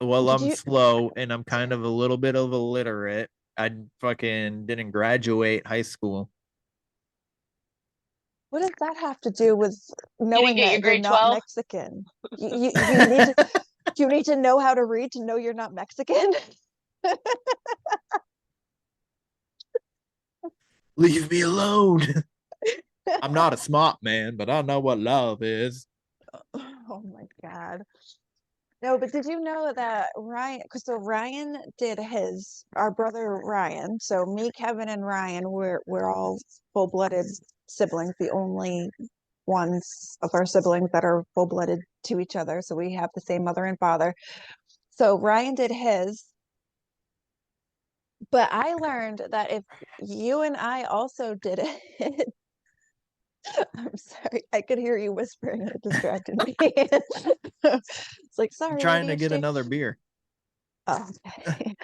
Well, Did I'm you- slow and I'm kind of a little bit of illiterate. I fucking didn't graduate high school. what does that have to do with You knowing didn't get that your you're grade not 12? Mexican? You need to you need to know how to read to know you're not Mexican. Leave me alone. I'm not a smart man, but I know what love is. Oh my God. No, but did you know that Ryan, so Ryan did our brother Ryan, so me, Kevin, and Ryan, we're all full-blooded siblings, the only ones of our siblings that are full-blooded to each other. So we have the same mother and father. So Ryan did his, but I learned that if you and I also did it, I'm sorry, I could hear you whispering and it distracted me. It's like, I'm sorry, trying to get ADHD. another beer. Oh, okay.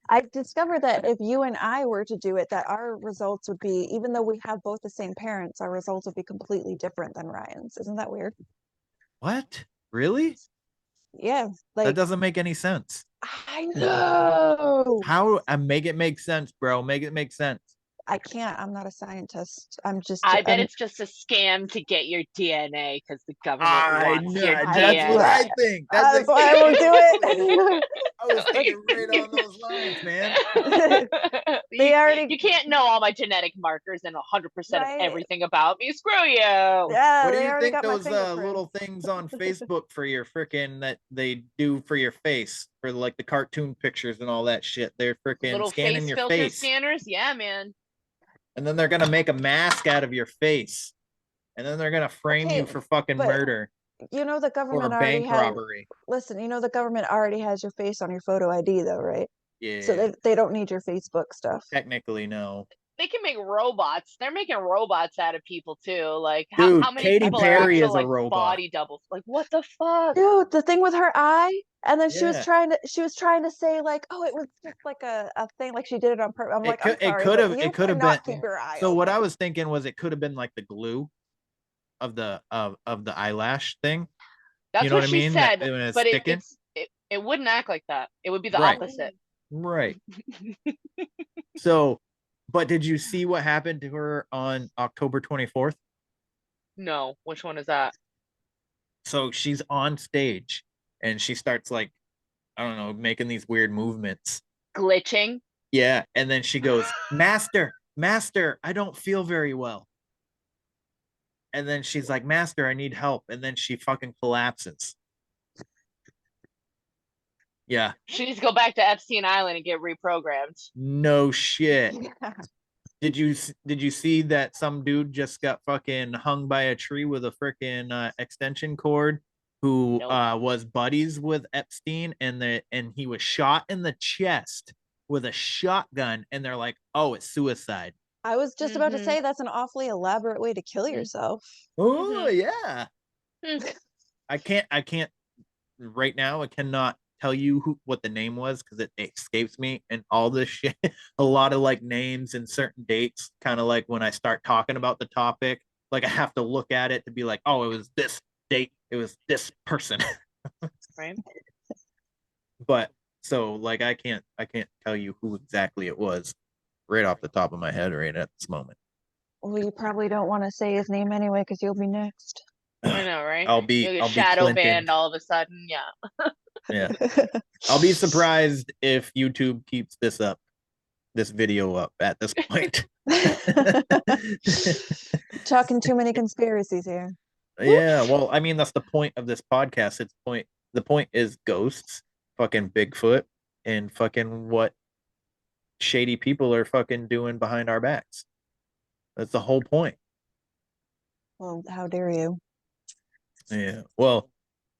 I discovered that if you and I were to do it, that our results would be, even though we have both the same parents, our results would be completely different than Ryan's. Isn't that weird? What? Really? Yeah, That like doesn't make any sense. I know. How make it make sense, bro? Make it make sense. I can't. I'm not a scientist. I'm just. I bet it's just a scam to get your DNA because the government I wants know. your That's DNA. what I think. That's why I won't do it. I was thinking right on those lines, man. You can't know all my genetic markers and 100% of Right. everything about me. Screw you. Yeah, What do they you already think got my those fingerprint. little things on Facebook for your freaking that they do for your face for like the cartoon pictures and all that shit? They're freaking Little scanning face your filter face, scanners? Yeah, man. and then they're gonna make a mask out of your face, and then they're gonna frame you for fucking but murder you know the or government already bank has. robbery. Listen, you know the government already has your face on your photo ID, though, right? So Yeah, they don't need your Facebook stuff. technically no. They can make robots. They're making robots out of people too. Like Dude, how many Katy people Perry are is actual a like robot. body doubles? Like what the fuck? Dude, the thing with her eye, and then she was Yeah. trying to say like, oh, it was just like a thing, like she did it on purpose. I'm like, I'm sorry, It could but have you it could have cannot been. keep your eye So what I open. was thinking was it could have been like the glue of the eyelash thing. That's You know what what I she mean? said, That when it's but sticking. it wouldn't act like that. It would be the Right. opposite. Right. So, but did you see what happened to her on October 24th? No, which one is that? So she's on stage and she starts like, I don't know, making these weird movements. Glitching. Yeah. And then she goes, Master, I don't feel very well. And then she's like, Master, I need help. And then she fucking collapses. Yeah. She needs to go back to Epstein Island and get reprogrammed. No shit. Yeah. Did you see that some dude just got fucking hung by a tree with a freaking extension cord who Nope. was buddies with Epstein and he was shot in the chest with a shotgun and they're like, "Oh, it's suicide." I was just about to say that's an awfully elaborate way to kill yourself. Oh, yeah. Hmm. I can't right now. I cannot tell you what the name was because it escapes me and all this shit. A lot of like names and certain dates, kind of like when I start talking about the topic, like I have to look at it to be like, oh, it was this date, it was this person. Right. But so like I can't tell you who exactly it was right off the top of my head right at this moment. Well, you probably don't want to say his name anyway because you'll be next. I know, right? I'll be shadow Clinton. banned all of a sudden. Yeah. Yeah. I'll be surprised if YouTube keeps this video up at this point. Talking too many conspiracies here. Yeah, well, I mean that's the point of this podcast. The point is ghosts, fucking Bigfoot, and fucking what shady people are fucking doing behind our backs. That's the whole point. Well, how dare you? Yeah. Well,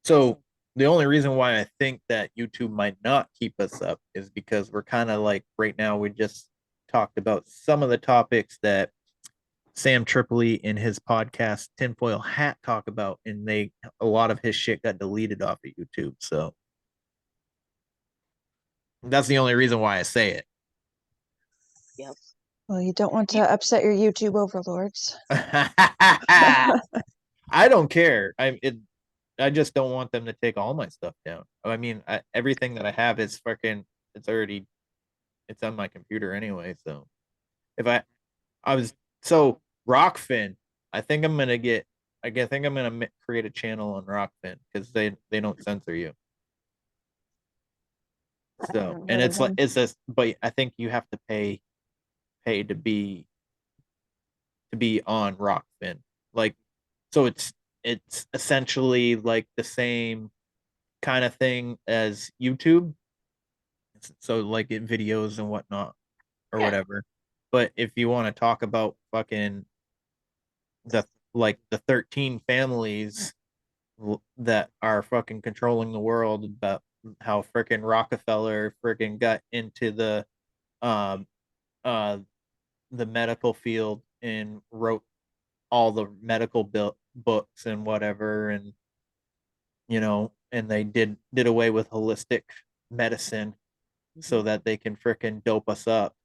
so the only reason why I think that YouTube might not keep us up is because we're kind of like right now, we just talked about some of the topics that Sam Tripoli in his podcast Tinfoil Hat talk about, and a lot of his shit got deleted off of YouTube. So that's the only reason why I say it. Yep. Well, you don't want to upset your YouTube overlords. I don't care. I just don't want them to take all my stuff down. I mean, everything that I have is fucking. It's on my computer anyway. So if I was so Rockfin, I think I'm gonna get. think I'm gonna create a channel on Rockfin because they don't censor you. So and it's like it's this, but I think you have to pay to be on Rockfin. Like, so it's essentially like the same kind of thing as YouTube. So like in videos and whatnot or whatever. But if you want to talk about fucking the 13 families that are fucking controlling the world, about how freaking Rockefeller freaking got into um uh the medical field and wrote all the medical books and whatever, and and they did away with holistic medicine so that they can freaking dope us up.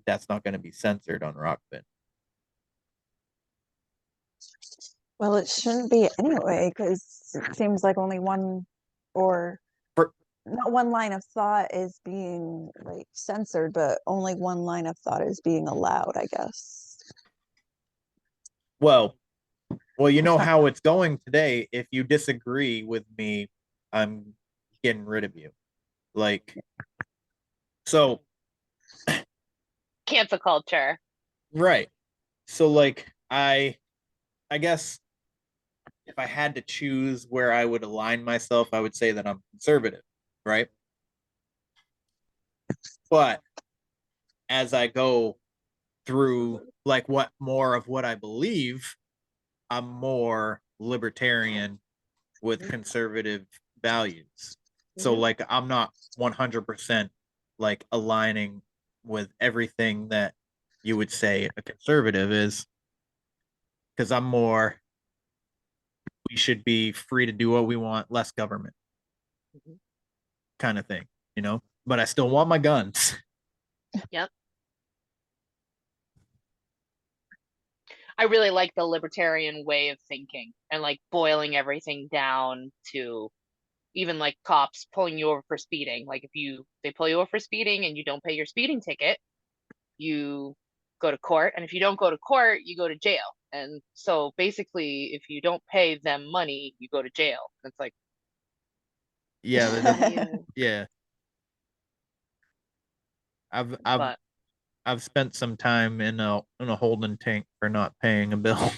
That's not going to be censored on Rockfin. Well, it shouldn't be anyway, because it seems like only one, or not one line of thought is being like censored, but only one line of thought is being allowed, I guess. Well, you know how it's going today. If you disagree with me, I'm getting rid of you. Like, so cancel culture. Right. So like I guess if I had to choose where I would align myself, I would say that I'm conservative, right? But as I go through like what I believe, I'm more libertarian with conservative values. So like I'm not 100% like aligning with everything that you would say a conservative is, because I'm more, we should be free to do what we want, less government kind of thing, but I still want my guns. Yep. I really like the libertarian way of thinking and like boiling everything down to even like cops pulling you over for speeding. Like if they pull you over for speeding and you don't pay your speeding ticket, you go to court, and if you don't go to court, you go to jail. And so basically if you don't pay them money, you go to jail. It's like, yeah. I've spent some time in a holding tank for not paying a bill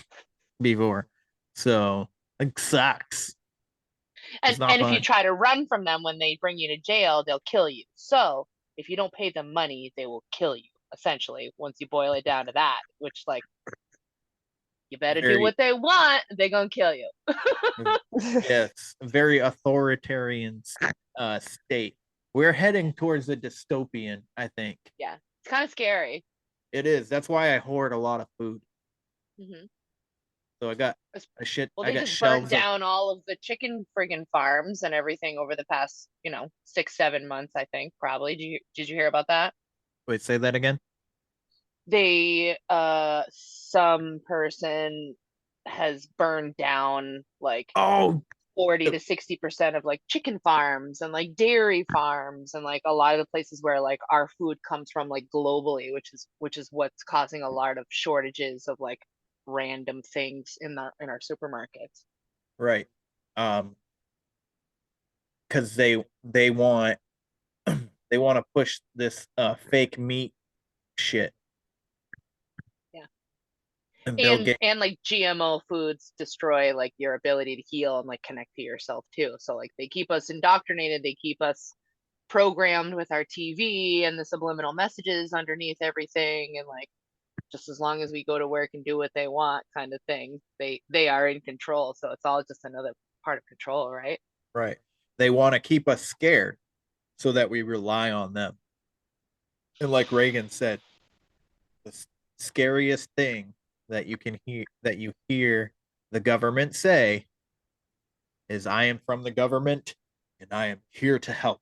before, so it sucks. And if you try to run from them when they bring you to jail, they'll kill you. So if you don't pay them money, they will kill you, essentially, once you boil it down to that, which, like, you better do what they want, they're gonna kill you. Yes, very authoritarian state. We're heading towards a dystopian, I think. Yeah, it's kind of scary. It is. That's why I hoard a lot of food. So I got a shit. Well, they just burnt down all of the chicken friggin' farms and everything over the past, 6-7 months, I think, probably. Did you hear about that? Wait, say that again. They some person has burned down like 40 to 60% of like chicken farms and like dairy farms and like a lot of the places where like our food comes from, like globally, which is what's causing a lot of shortages of like random things in our supermarkets. Right. Because they want they want to push this fake meat shit. Yeah. And like GMO foods destroy like your ability to heal and like connect to yourself too. So like they keep us indoctrinated, they keep us programmed with our TV and the subliminal messages underneath everything, and like just as long as we go to work and do what they want, kind of thing. They are in control, so it's all just another part of control, right? Right. They want to keep us scared so that we rely on them. And like Reagan said, the scariest thing that you hear the government say is, I am from the government and I am here to help.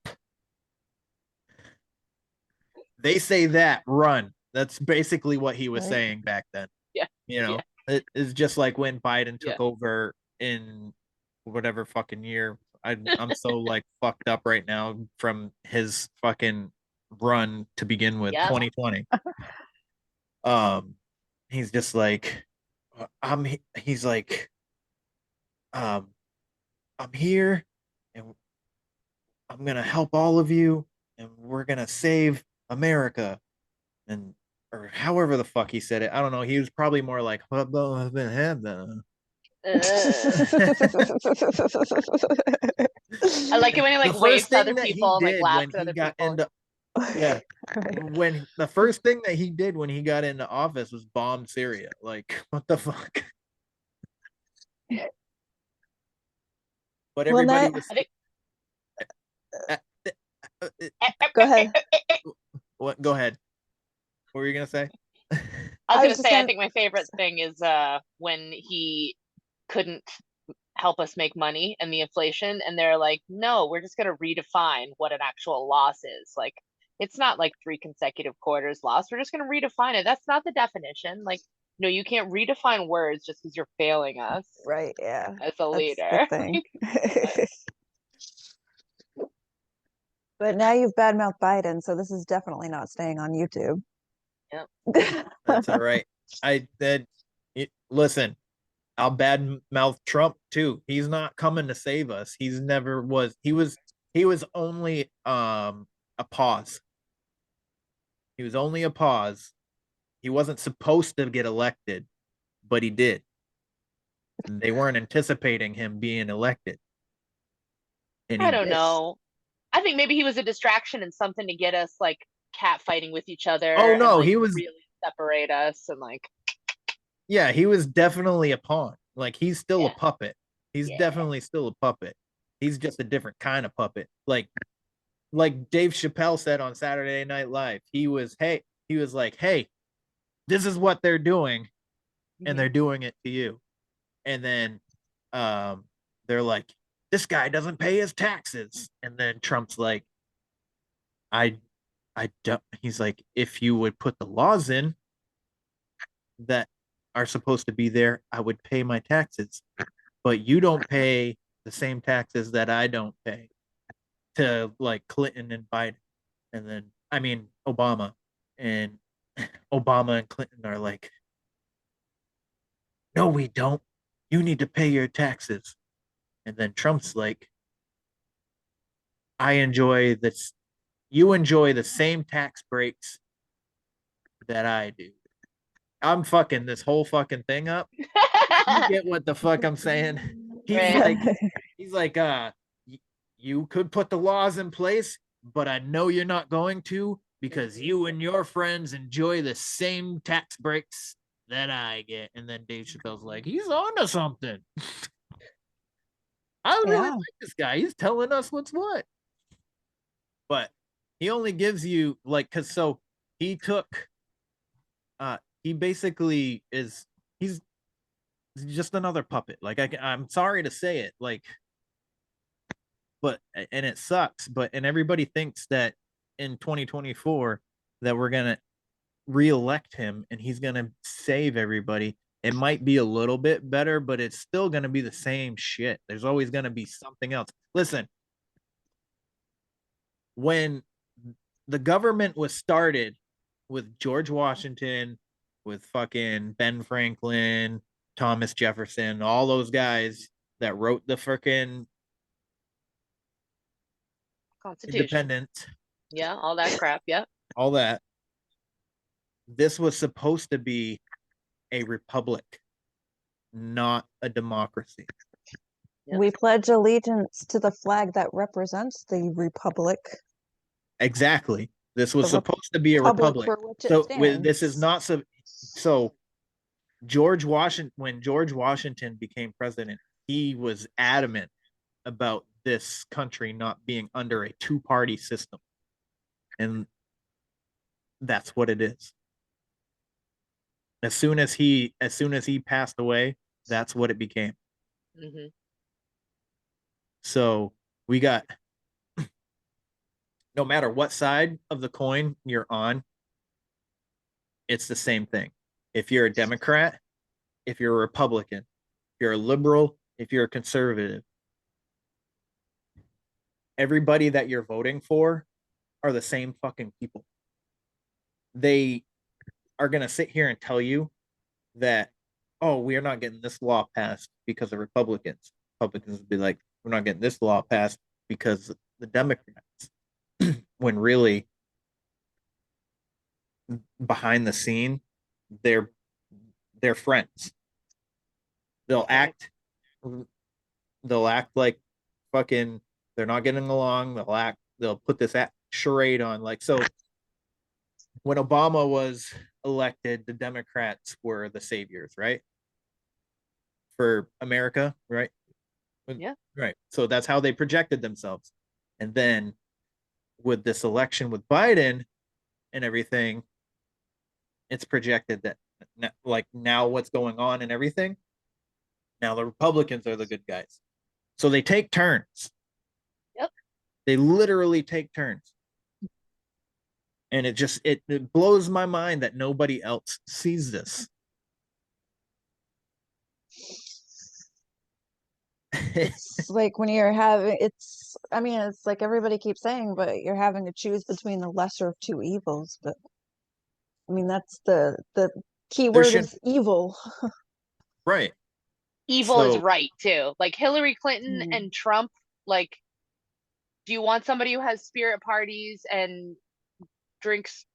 They say that, run. That's basically what he was Right. saying back then. Yeah. You know, Yeah. it is just like when Biden took Yeah. over in whatever fucking year. I'm so like fucked up right now from his fucking run to begin with, Yeah. 2020. He's just like, he's like, I'm here and I'm gonna help all of you and we're gonna save America. And or however the fuck he said it. I don't know. He was probably more like, I like it when he like the waves first to other thing that he people and like did laughs when to he other got people. into yeah, when the first thing that he did when he got into office was bomb Syria. Like, what the fuck? But Well, everybody that- was. I think Go ahead. What? Go ahead. What were you gonna say? I was I was gonna just say, I gonna- think my favorite thing is when he couldn't help us make money and the inflation, and they're like, no, we're just gonna redefine what an actual loss is. Like, it's not like 3 consecutive quarters loss. We're just gonna redefine it. That's not the definition. Like, no, you can't redefine words just because you're failing us Right, yeah. as a That's leader. the thing. But now you've badmouthed Biden, so this is definitely not staying on YouTube. Yep. That's all right. I said, listen, I'll badmouth Trump too. He's not coming to save us. He's never was. He was only a pause. He was only a pause. He wasn't supposed to get elected, but he did. And they weren't anticipating him being elected. And I don't know. I think maybe he was a distraction and something to get us like cat fighting with each other. Oh no, and, like, he was really separate us and like. Yeah, he was definitely a pawn. Like, he's still a Yeah. puppet. He's Yeah. definitely still a puppet. He's just a different kind of puppet. Like Dave Chappelle said on Saturday Night Live, he was like, hey, this is what they're doing, and they're doing it to you. And then they're like, this guy doesn't pay his taxes. And then Trump's like, I don't. He's like, if you would put the laws in that are supposed to be there, I would pay my taxes. But you don't pay the same taxes that I don't pay to like Clinton and Biden. And then, I mean, Obama. And Obama and Clinton are like, no, we don't. You need to pay your taxes. And then Trump's like, I enjoy this. You enjoy the same tax breaks that I do. I'm fucking this whole fucking thing up. You get what the fuck I'm saying? Right. He's like, you could put the laws in place, but I know you're not going to because you and your friends enjoy the same tax breaks that I get. And then Dave Chappelle's like, he's on to something. I really like this guy. He's telling us what's what. But he only gives you like, cause so he took he basically is he's just another puppet. Like I'm sorry to say it, like, but and it sucks. But and everybody thinks that in 2024 that we're gonna reelect him and he's gonna save everybody. It might be a little bit better, but it's still gonna be the same shit. There's always gonna be something else. Listen, when the government was started with George Washington, with fucking Ben Franklin, Thomas Jefferson, all those guys that wrote the freaking Constitution. Independence. Yeah, all that crap. Yeah. All that. This was supposed to be a republic, not a democracy. Yep. We pledge allegiance to the flag that represents the republic. Exactly. This was The supposed to be a republic republic. for which it So stands. this is not So when George Washington became president, he was adamant about this country not being under a two-party system. And that's what it is. As soon as he passed away, that's what it became. Mm-hmm. So we got, no matter what side of the coin you're on, it's the same thing. If you're a Democrat, if you're a Republican, if you're a liberal, if you're a conservative, everybody that you're voting for are the same fucking people. They are going to sit here and tell you that, oh, we are not getting this law passed because of Republicans. Republicans would be like, we're not getting this law passed because the Democrats. When really, behind the scene, they're friends. They'll act like fucking they're not getting along. They'll put this charade on. Like, so when Obama was elected, the Democrats were the saviors, right? For America, right? Yeah. Right. So that's how they projected themselves. And then with this election with Biden and everything, it's projected that like now what's going on and everything, now the Republicans are the good guys. So they take turns. Yep. They literally take turns. And it blows my mind that nobody else sees this. It's like when you're I mean, it's like everybody keeps saying, but you're having to choose between the lesser of two evils. But I mean, that's the key word is evil. Right. Evil is right too. Like Hillary Clinton and Trump, like, do you want somebody who has spirit parties and drinks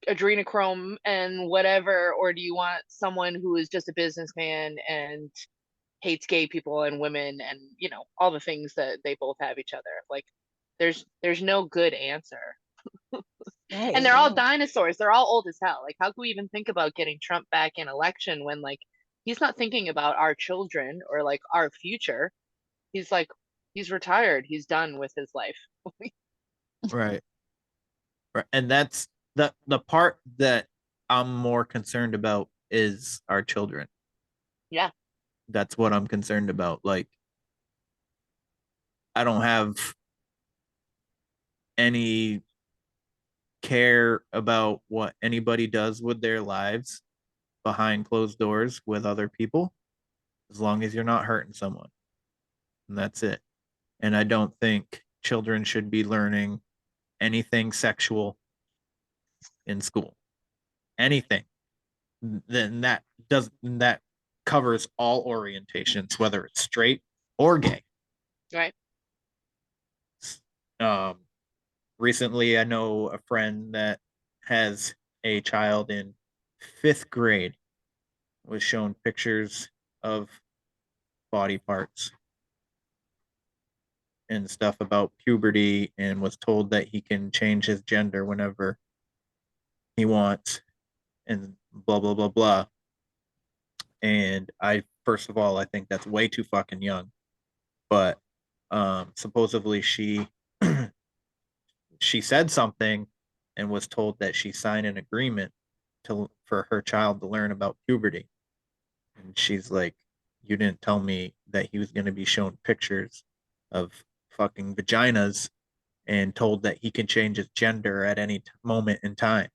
adrenochrome and whatever, or do you want someone who is just a businessman and hates gay people and women and, you know, all the things that they both have each other? Like, there's no good answer. Right. And they're all dinosaurs. They're all old as hell. Like, how can we even think about getting Trump back in election when, like, he's not thinking about our children or like our future? He's like, he's retired. He's done with his life. Right. And that's the part that I'm more concerned about is our children. Yeah. That's what I'm concerned about. Like, I don't have any care about what anybody does with their lives behind closed doors with other people, as long as you're not hurting someone. And that's it. And I don't think children should be learning anything sexual in school. Anything. Then that covers all orientations, whether it's straight or gay. Right. Recently, I know a friend that has a child in 5th grade was shown pictures of body parts and stuff about puberty and was told that he can change his gender whenever he wants and blah, blah, blah, blah. And first of all, I think that's way too fucking young. But supposedly she said something and was told that she signed an agreement for her child to learn about puberty. And she's like, you didn't tell me that he was going to be shown pictures of fucking vaginas and told that he can change his gender at any moment in time.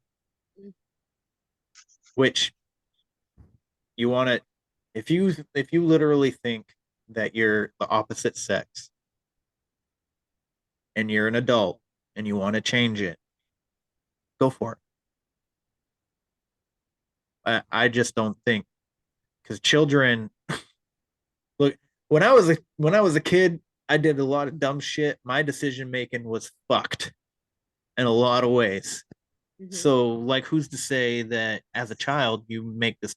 Which you want to, if you literally think that you're the opposite sex and you're an adult and you want to change it, go for it. I just don't think, because children, look, when I was a kid, I did a lot of dumb shit. My decision making was fucked in a lot of ways. Mm-hmm. So, like, who's to say that as a child you make this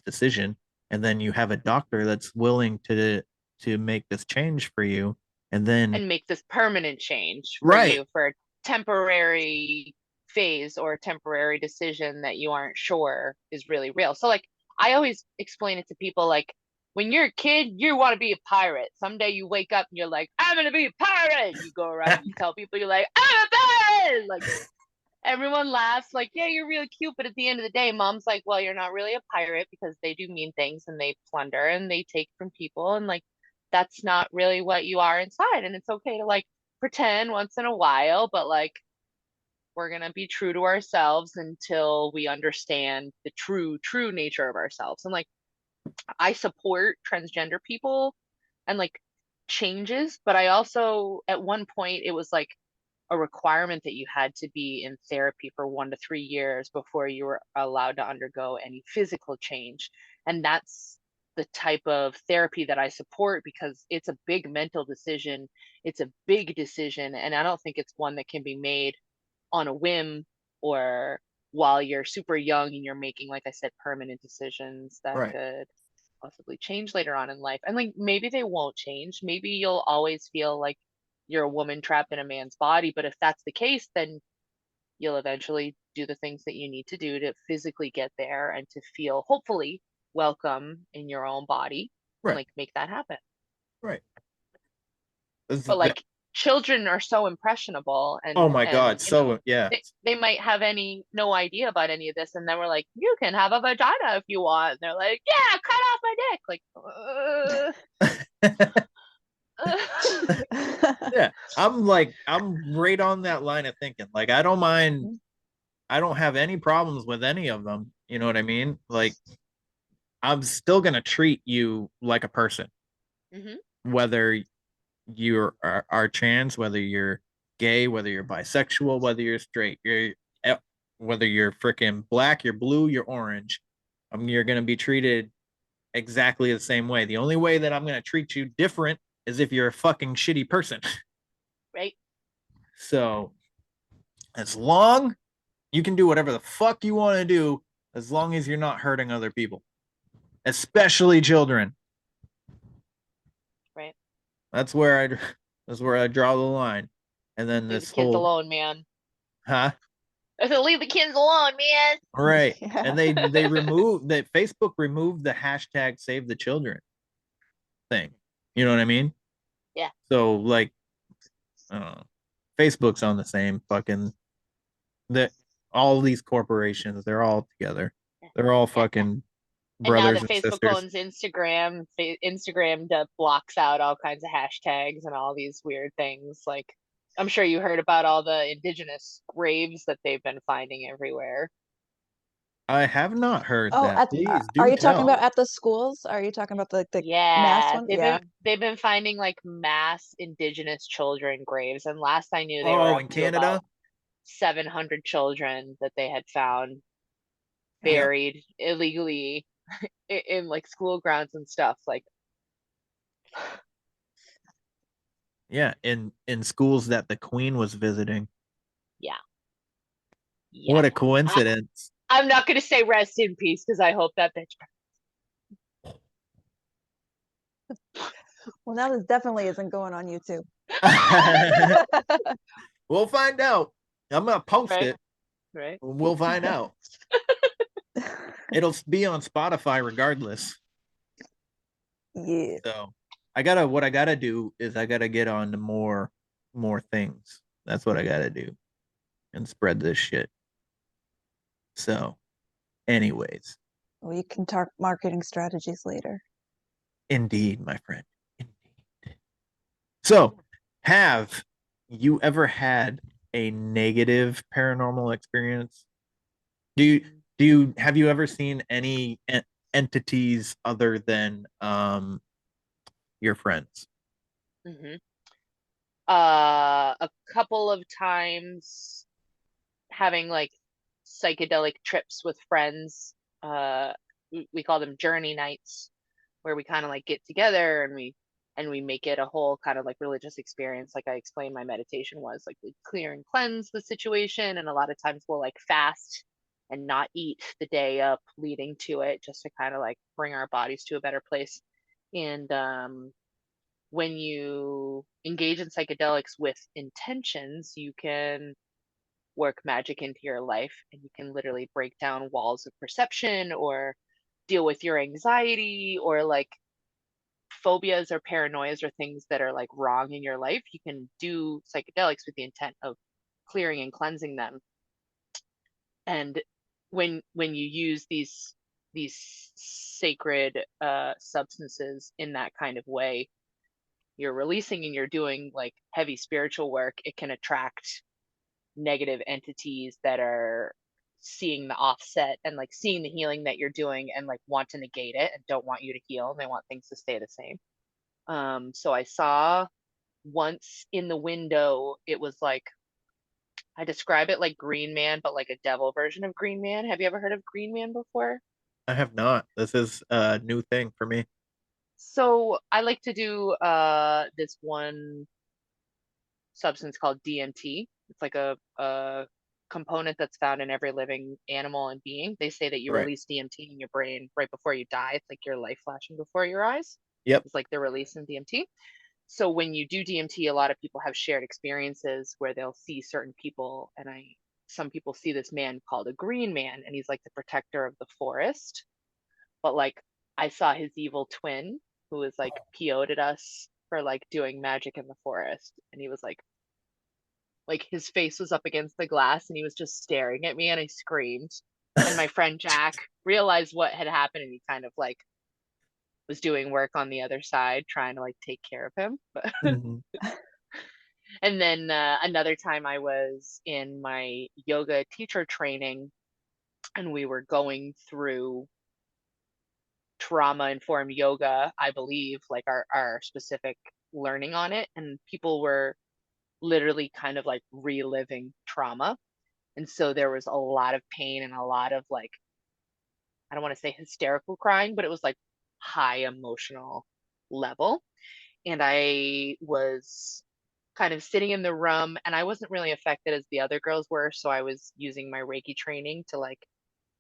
decision, and then you have a doctor that's willing to make this change for you, and make this permanent change for you for temporary phase or a temporary decision that you aren't sure is really real. So like I always explain it to people, like when you're a kid, you want to be a pirate. Someday you wake up and you're like, I'm gonna be a pirate. You go around and you tell people you're like, I'm a pirate. Like everyone laughs, like, yeah, you're really cute, but at the end of the day, mom's like, well, you're not really a pirate because they do mean things and they plunder and they take from people, and like that's not really what you are inside. And it's okay to like pretend once in a while, but like we're gonna be true to ourselves until we understand the true nature of ourselves. And like I support transgender people and like changes, but I also at one point it was like a requirement that you had to be in therapy for 1 to 3 years before you were allowed to undergo any physical change. And that's the type of therapy that I support because it's a big mental decision. It's a big decision. And I don't think it's one that can be made on a whim or while you're super young and you're making, like I said, permanent decisions that Right. could possibly change later on in life. And like maybe they won't change. Maybe you'll always feel like you're a woman trapped in a man's body. But if that's the case, then you'll eventually do the things that you need to do to physically get there and to feel hopefully welcome in your own body and Right. like make that happen. Right. This is But like children are so impressionable and oh my God. you know, So yeah. they might have no idea about any of this, and then we're like, you can have a vagina if you want, and they're like, yeah, cut off my dick, like Yeah. I'm right on that line of thinking. Like I don't mind, I don't have any problems with any of them. You know what I mean? Like I'm still gonna treat you like a person, Mhm. whether are trans, whether you're gay, whether you're bisexual, whether you're straight, whether you're freaking black, you're blue, you're orange. You're gonna be treated exactly the same way. The only way that I'm gonna treat you different is if you're a fucking shitty person. right? So as long you can do whatever the fuck you want to do, as long as you're not hurting other people, especially children. Right. That's where I draw the line. And then Leave this the kids whole alone, man. huh? I said, leave the kids alone, man. Right. Yeah. And they removed that Facebook removed the hashtag save the children thing. You know what I mean? Yeah. So like Facebook's on the same fucking that all these corporations, they're all together. They're all fucking And now brothers that and Facebook sisters. owns Instagram, Instagram blocks out all kinds of hashtags and all these weird things. Like, I'm sure you heard about all the indigenous graves that they've been finding everywhere. I have not heard Oh, that. Please are do you talking tell. about at the schools? Are you talking about the mass Yeah, one? Yeah. they've been finding like mass indigenous children graves, and last I knew they were Oh, up in to about Canada? 700 children that they had found Yeah. buried illegally in like school grounds and stuff. Like, Yeah, in schools that the Queen was visiting. yeah, What yeah. a coincidence. I'm not gonna say rest in peace because I hope that bitch. Well, now this definitely isn't going on YouTube. We'll find out. I'm gonna post Right. it. Right. We'll find out. It'll be on Spotify regardless. Yeah. So what I gotta do is I gotta get on to more things. That's what I gotta do. And spread this shit. So anyways. Well, you can talk marketing strategies later. Indeed, my friend. Indeed. So have you ever had a negative paranormal experience? Have you ever seen any entities other than your friends? Mm-hmm. A couple of times having like psychedelic trips with friends. We call them journey nights, where we kind of like get together and we make it a whole kind of like religious experience. Like I explained, my meditation was like we clear and cleanse the situation, and a lot of times we'll like fast and not eat the day up leading to it, just to kind of like bring our bodies to a better place. And when you engage in psychedelics with intentions, you can work magic into your life, and you can literally break down walls of perception or deal with your anxiety or like phobias or paranoias or things that are like wrong in your life. You can do psychedelics with the intent of clearing and cleansing them. And when you use these sacred substances in that kind of way, you're releasing and you're doing like heavy spiritual work. It can attract negative entities that are seeing the offset and like seeing the healing that you're doing and like want to negate it and don't want you to heal, and they want things to stay the same. So I saw once in the window, it was like, I describe it like Green Man, but like a devil version of Green Man. Have you ever heard of Green Man before? I have not. This is a new thing for me. So I like to do this one substance called DMT. It's like a component that's found in every living animal and being. They say that you Right. release DMT in your brain right before you die. It's like your life flashing before your eyes. Yep. It's like they're releasing DMT. So when you do DMT, a lot of people have shared experiences where they'll see certain people, and some people see this man called a Green Man, and he's like the protector of the forest. But like I saw his evil twin, who was like PO'd at us for like doing magic in the forest, and he was like his face was up against the glass, and he was just staring at me, and I screamed. And my friend Jack realized what had happened, and he kind of like was doing work on the other side trying to like take care of him. Mhm. And then another time I was in my yoga teacher training, and we were going through trauma informed yoga, I believe, like our specific learning on it. And people were literally kind of like reliving trauma. And so there was a lot of pain and a lot of like, I don't want to say hysterical crying, but it was like high emotional level. And I was kind of sitting in the room, and I wasn't really affected as the other girls were. So I was using my Reiki training to like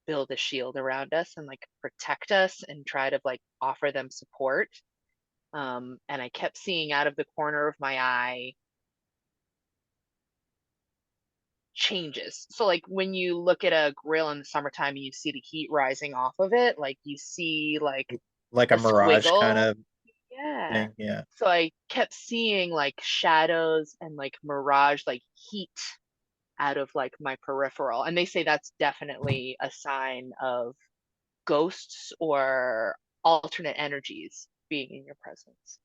build a shield around us and like protect us and try to like offer them support. And I kept seeing out of the corner of my eye changes. So like when you look at a grill in the summertime and you see the heat rising off of it, like you see like Like a a mirage kind squiggle. of Yeah. thing. Yeah. So I kept seeing like shadows and like mirage, like heat out of like my peripheral. And they say that's definitely a sign of ghosts or alternate energies being in your presence,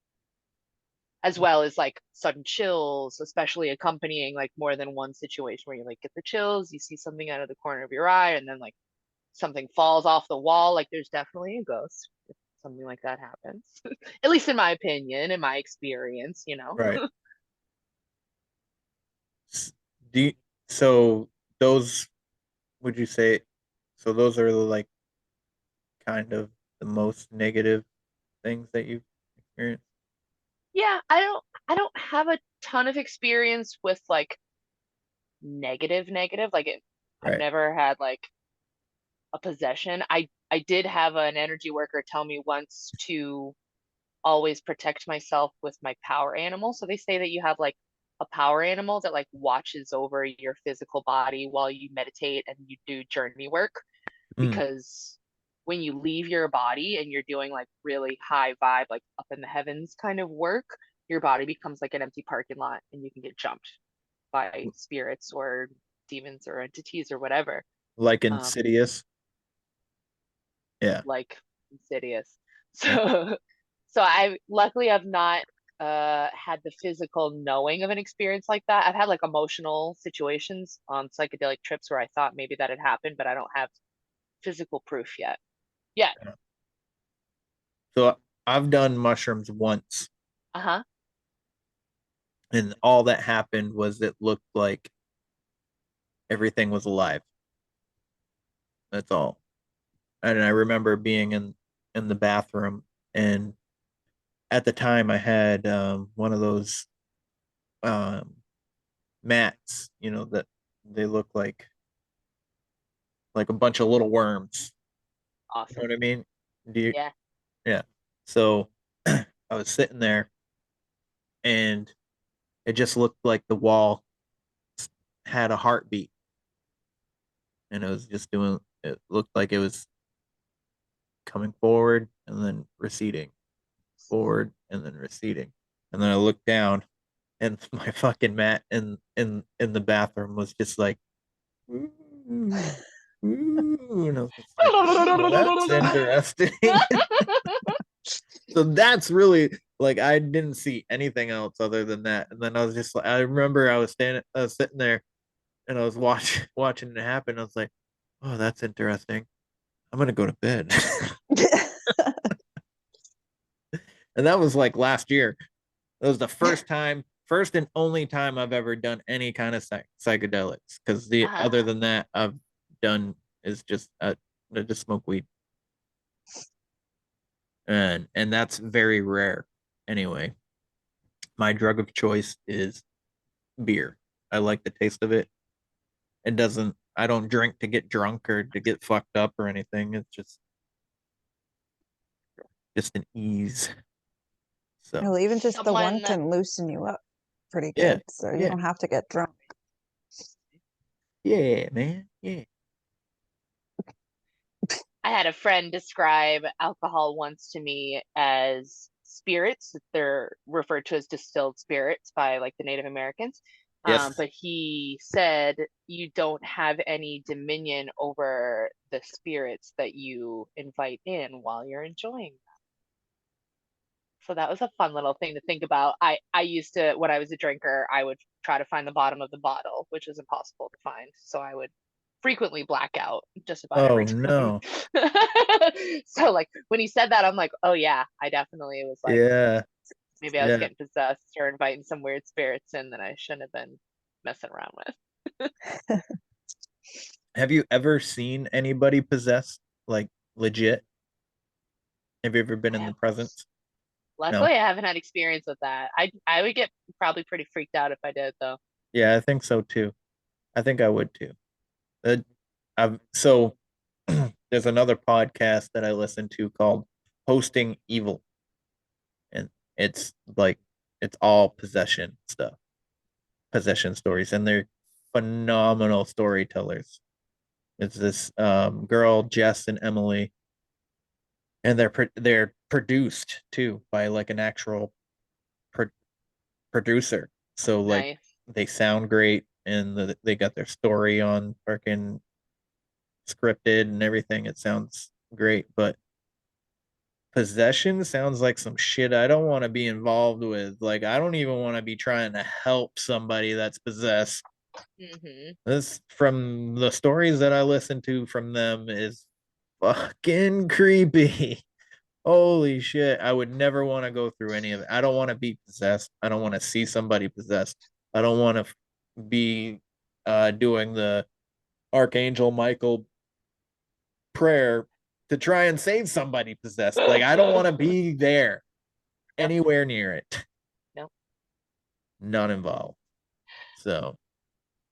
as well as like sudden chills, especially accompanying like more than one situation where you like get the chills, you see something out of the corner of your eye, and then like something falls off the wall. Like there's definitely a ghost if something like that happens. At least in my opinion, in my experience, you know. Right. S- Do you, so those, would you say, so those are the like kind of the most negative things that you've experienced? Yeah, I don't have a ton of experience with like negative. Like I've Right. never had like a possession. I did have an energy worker tell me once to always protect myself with my power animal. So they say that you have like a power animal that like watches over your physical body while you meditate and you do journey work, Mm. because when you leave your body and you're doing like really high vibe, like up in the heavens kind of work, your body becomes like an empty parking lot and you can get jumped by spirits or demons or entities or whatever. Like Um, Insidious. Yeah. like Insidious. Yeah. So so I luckily I've not had the physical knowing of an experience like that. I've had like emotional situations on psychedelic trips where I thought maybe that had happened, but I don't have physical proof yet. Yeah. So I've done mushrooms once, Uh-huh. and all that happened was it looked like everything was alive. That's all. And I remember being in the bathroom, and at the time I had one of those um, mats, that they look like a bunch of little worms. You know Awesome. what I mean? Do you? Yeah. Yeah. So I was sitting there, and it just looked like the wall had a heartbeat. and it was just doing. It looked like it was coming forward and then receding, forward and then receding, and then I looked down, and my fucking mat in the bathroom was just like, ooh, ooh, and I was just like, oh, that's interesting. So that's really like I didn't see anything else other than that, and then I was just like, I remember I was sitting there, and I was watching it happen. I was like, oh, that's interesting. I'm gonna go to bed. And that was like last year. That was the first and only time I've ever done any kind of psychedelics. Because the other than that, I've done is just I just smoke weed, and that's very rare. Anyway, my drug of choice is beer. I like the taste of it. It doesn't. I don't drink to get drunk or to get fucked up or anything. It's just an ease. So Well, even just the one Someone, can loosen you up pretty Yeah, good, so you yeah. don't have to get drunk. yeah, man, yeah. I had a friend describe alcohol once to me as spirits. They're referred to as distilled spirits by like the Native Americans. Yes. But he said you don't have any dominion over the spirits that you invite in while you're enjoying them. So that was a fun little thing to think about. I used to, when I was a drinker, I would try to find the bottom of the bottle, which is impossible to find. So I would frequently black out just about Oh every time. no. So like when he said that, I'm like, oh yeah, I definitely was like, Yeah. maybe I was Yeah. getting possessed or inviting some weird spirits in that I shouldn't have been messing around with. Have you ever seen anybody possessed, like legit? Have you ever been I in the have, presence? No. luckily I haven't had experience with that. I would get probably pretty freaked out if I did though. Yeah, I think so too. I think I would too. Uh, so there's another podcast that I listen to called Hosting Evil, and it's like it's all possession stuff, possession stories, and they're phenomenal storytellers. It's this girl, Jess and Emily, and they're produced too by like an actual pro- producer. So like Nice. they sound great, and they got their story on fucking scripted and everything. It sounds great, but possession sounds like some shit I don't want to be involved with. Like I don't even want to be trying to help somebody that's possessed. Mm-hmm. This from the stories that I listen to from them is fucking creepy. Holy shit. I would never want to go through any of it. I don't want to be possessed. I don't want to see somebody possessed. I don't want to be doing the Archangel Michael prayer to try and save somebody possessed. Like I don't want to be there anywhere near it. No. Not involved. So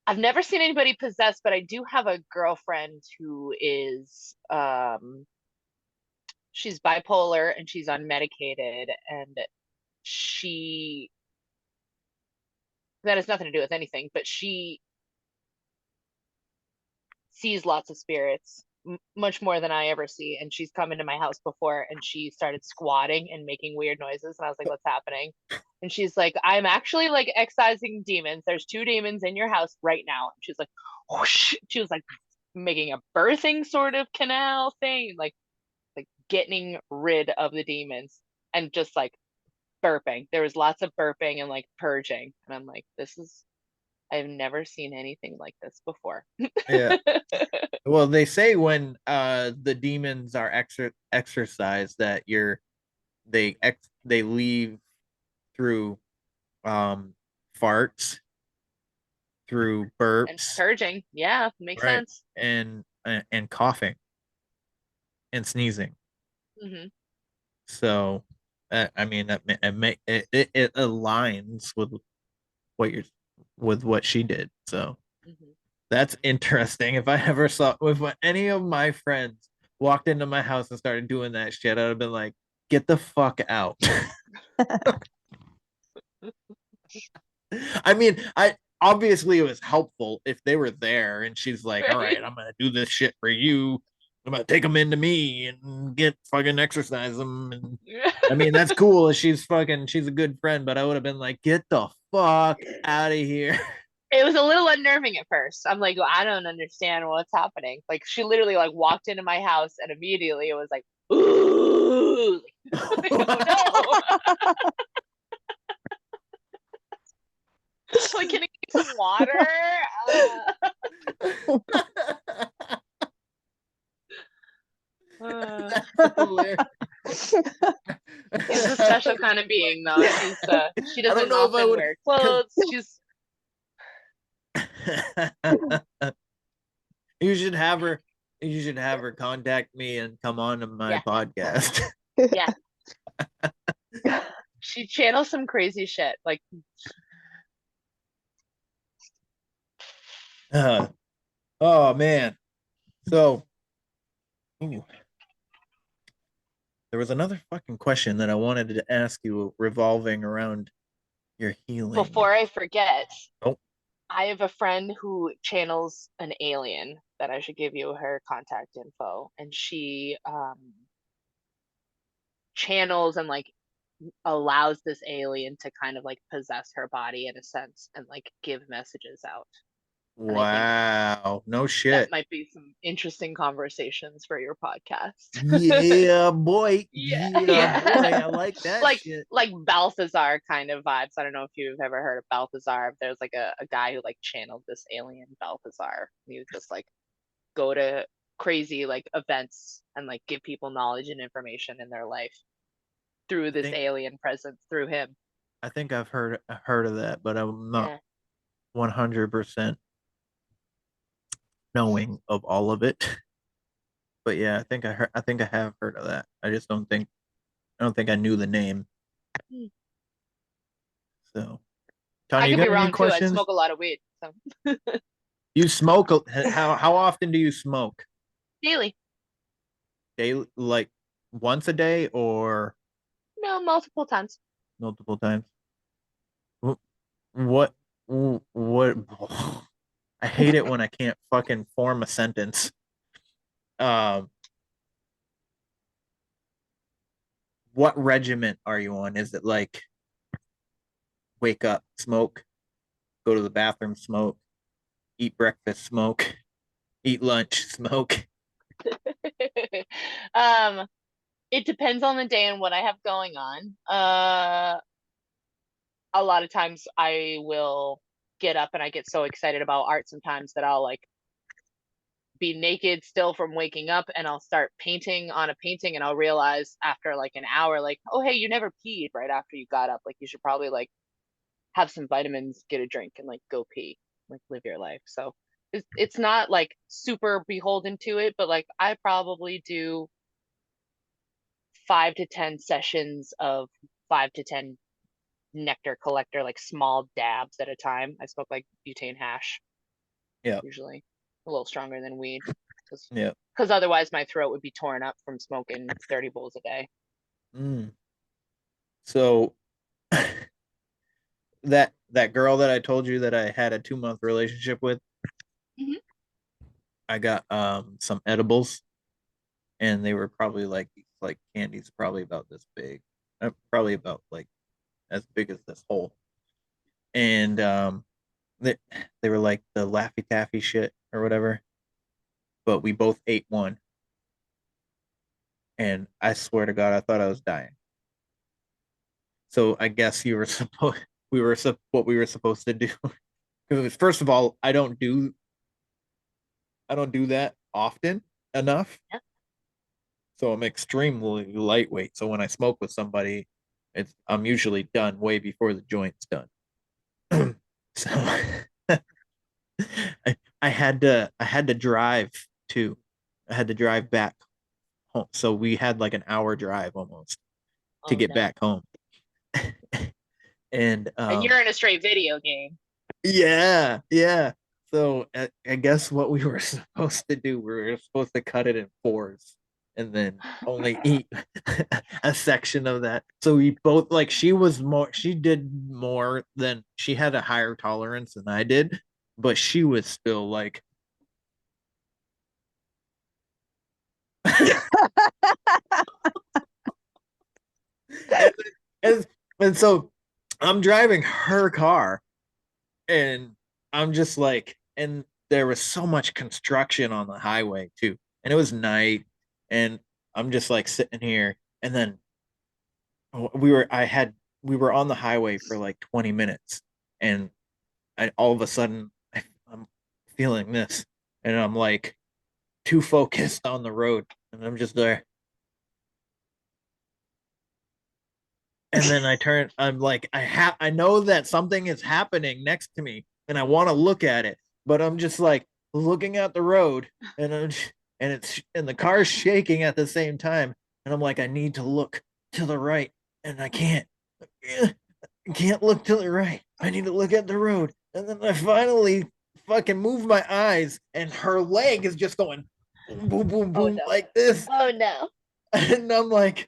I've never seen anybody possessed, but I do have a girlfriend who is she's bipolar and she's unmedicated, and she, that has nothing to do with anything, but she sees lots of spirits, much more than I ever see. And she's come into my house before and she started squatting and making weird noises. And I was like, what's happening? And she's like, I'm actually like excising demons. There's 2 demons in your house right now. And she's like, whoosh. She was like making a birthing sort of canal thing, like getting rid of the demons and just like burping. There was lots of burping and like purging. And I'm like, I've never seen anything like this before. yeah. Well, they say when the demons are exercised that they leave through farts, through And burps, purging, yeah, makes right, sense. and coughing and sneezing. Hmm. So I mean it aligns with what you're with what she did. So Hmm. that's interesting. If I ever saw if any of my friends walked into my house and started doing that shit, I'd have been like, get the fuck out. I mean, obviously it was helpful if they were there and she's like, all right, I'm gonna do this shit for you. I'm gonna take them into me and get fucking exercise them. And I mean, that's cool. She's a good friend, but I would have been like, get the fuck out of here. It was a little unnerving at first. I'm like, I don't understand what's happening. Like she literally like walked into my house and immediately it was like, ooh, like, oh no. Like, can I get some water? She's a special kind of being, though. She doesn't often wear clothes. She's. You should have her. You should have her contact me and come on to my podcast. Yeah. She channels some crazy shit. Like. Oh man. So. Ooh. There was another fucking question that I wanted to ask you revolving around your healing. Before I forget, oh. I have a friend who channels an alien that I should give you her contact info. And she channels and like allows this alien to kind of like possess her body in a sense and like give messages out. Wow. No shit. That might be some interesting conversations for your podcast. Yeah, boy. Yeah, boy. I like that like, shit. Like Balthazar kind of vibes. I don't know if you've ever heard of Balthazar. There's like a guy who like channeled this alien Balthazar. He would just like go to crazy like events and like give people knowledge and information in their life through this alien presence through him. I think I've heard of that, but I'm not 100% knowing of all of it. But yeah, I think I have heard of that. I just don't think I knew the name. So, Tony, I could be wrong too. I smoke a lot of weed. So. You smoke? How often do you smoke? Daily. Daily, like once a day, or no, multiple times. Multiple times. What? I hate it when I can't fucking form a sentence. What regiment are you on? Is it like wake up, smoke, go to the bathroom, smoke, eat breakfast, smoke, eat lunch, smoke? It depends on the day and what I have going on. A lot of times I will get up and I get so excited about art sometimes that I'll like be naked still from waking up and I'll start painting on a painting and I'll realize after like an hour, like, oh, hey, you never peed right after you got up. Like you should probably like have some vitamins, get a drink and like go pee, like live your life. So it's not like super beholden to it, but like I probably do 5 to 10 sessions of 5 to 10 nectar collector, like small dabs at a time. I smoke like butane hash. Yeah. Usually a little stronger than weed. Yeah. Because otherwise my throat would be torn up from smoking 30 bowls a day. So that girl that I told you that I had a 2-month relationship with, I got some edibles, and they were probably like candies, probably about this big, probably about like as big as this hole, and they were like the Laffy Taffy shit or whatever, but we both ate one, and I swear to God, I thought I was dying. So I guess what we were supposed to do. Because first of all, I don't do that often enough. Yeah. So I'm extremely lightweight. So when I smoke with somebody, I'm usually done way before the joint's done. So I had to drive too. I had to drive back home. So we had like an hour drive almost to get back home. And you're in a straight video game. Yeah. So I guess what we were supposed to do, we were supposed to cut it in 4s and then only eat a section of that. So we both like she did more than she had a higher tolerance than I did, but she was still like and, and, and so I'm driving her car and I'm just like, and there was so much construction on the highway too. And it was night and I'm just like sitting here and then we were on the highway for like 20 minutes and all of a sudden I'm feeling this and I'm like too focused on the road and I'm just there. And then I'm like, I know that something is happening next to me and I want to look at it, but I'm just like looking at the road and and the car's shaking at the same time. And I'm like, I need to look to the right and I can't. I can't look to the right. I need to look at the road. And then I finally fucking move my eyes and her leg is just going boom, boom, boom, boom, no. like this. Oh no. And I'm like,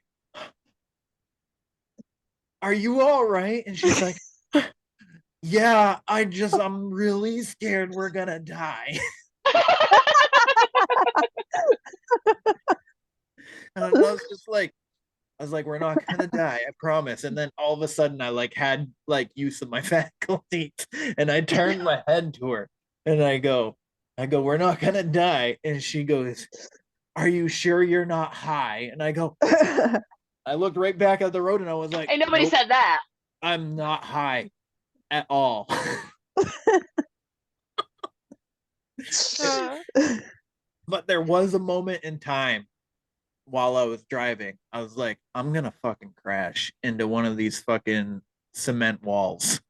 are you all right? And she's like, yeah, I'm really scared we're gonna die. And I was like, we're not gonna die, I promise. And then all of a sudden I like had like use of my faculties and I turned my head to her and I go, we're not gonna die. And she goes, are you sure you're not high? And I go, I looked right back at the road and I was like, Hey, nobody nope, said that. I'm not high at all. But there was a moment in time while I was driving, I was like, I'm gonna fucking crash into one of these fucking cement walls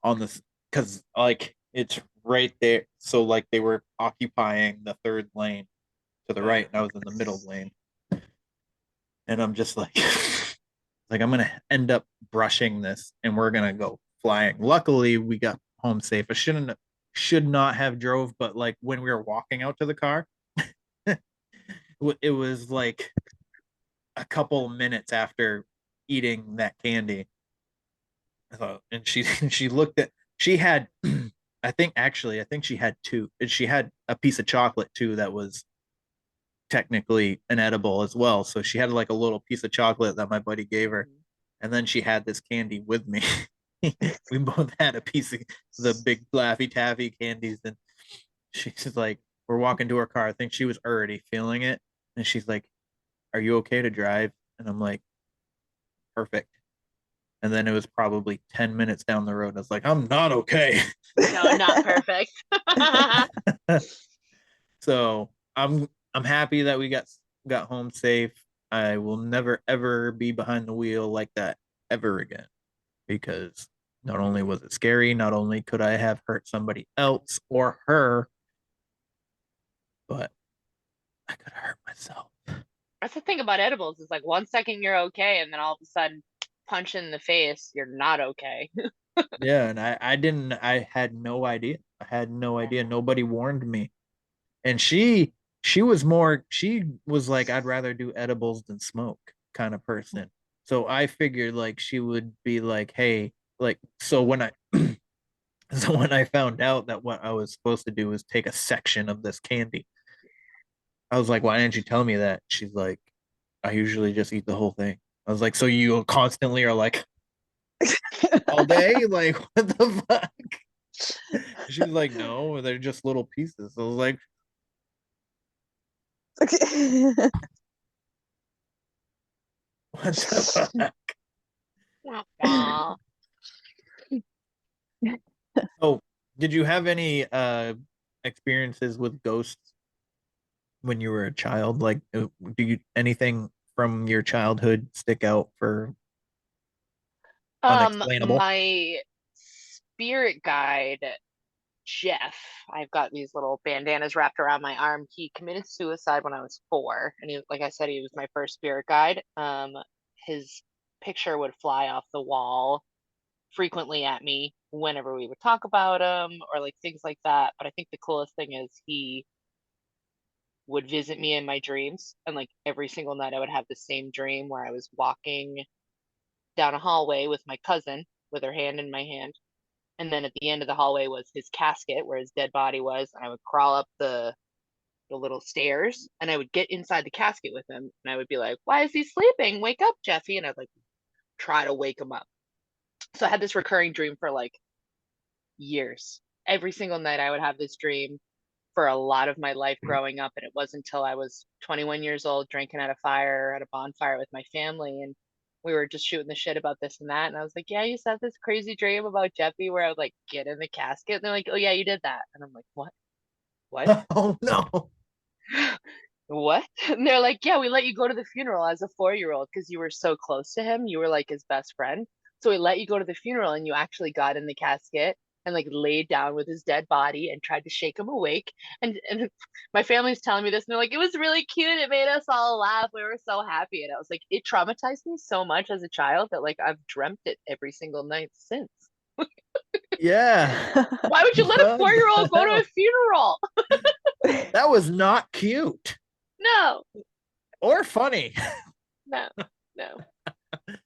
on this because like it's right there. So like they were occupying the third lane to the right, and I was in the middle lane. And I'm just like like I'm gonna end up brushing this and we're gonna go flying. Luckily we got home safe. I should not have drove, but like when we were walking out to the car, it was like a couple minutes after eating that candy. And she she looked at she had I think she had two. She had a piece of chocolate too that was technically an edible as well. So she had like a little piece of chocolate that my buddy gave her. And then she had this candy with me. We both had a piece of the big Laffy Taffy candies. And she's like, we're walking to her car. I think she was already feeling it. And she's like, are you okay to drive? And I'm like, perfect. And then it was probably 10 minutes down the road. I was like, I'm not okay. No, not perfect. So I'm happy that we got home safe. I will never ever be behind the wheel like that ever again because not only was it scary, not only could I have hurt somebody else or her, but I could have hurt myself. That's the thing about edibles is like 1 second you're okay, and then all of a sudden, punch in the face, you're not okay. Yeah, and I had no idea. I had no idea. Nobody warned me. And she was like, I'd rather do edibles than smoke kind of person. So I figured like she would be like, hey, like so when I so when I found out that what I was supposed to do was take a section of this candy, I was like, why didn't you tell me that? She's like, I usually just eat the whole thing. I was like, so you constantly are like all day? Like, what the fuck? She's like, no, they're just little pieces. I was like, what the fuck? Oh, did you have any experiences with ghosts when you were a child? Like, do you anything from your childhood stick out for unexplainable? My spirit guide, Jeff, I've got these little bandanas wrapped around my arm. He committed suicide when I was 4, and he, like I said, he was my first spirit guide. His picture would fly off the wall frequently at me whenever we would talk about him or like things like that. But I think the coolest thing is he would visit me in my dreams. And like every single night I would have the same dream where I was walking down a hallway with my cousin with her hand in my hand. And then at the end of the hallway was his casket where his dead body was. And I would crawl up the little stairs and I would get inside the casket with him. And I would be like, why is he sleeping? Wake up, Jeffy. And I'd like try to wake him up. So I had this recurring dream for like years. Every single night I would have this dream for a lot of my life growing up. And it wasn't until I was 21 years old, drinking at a bonfire with my family. And we were just shooting the shit about this and that. And I was like, yeah, you said this crazy dream about Jeffy where I would like get in the casket. And they're like, oh yeah, you did that. And I'm like, what? What? Oh no. What? And they're like, yeah, we let you go to the funeral as a 4-year-old because you were so close to him. You were like his best friend. So we let you go to the funeral and you actually got in the casket and like laid down with his dead body and tried to shake him awake. And my family's telling me this and they're like, it was really cute. It made us all laugh. We were so happy. And I was like, it traumatized me so much as a child that like I've dreamt it every single night since. Yeah. Why would you let a 4-year-old go to a funeral? That was not cute. No. Or funny. No.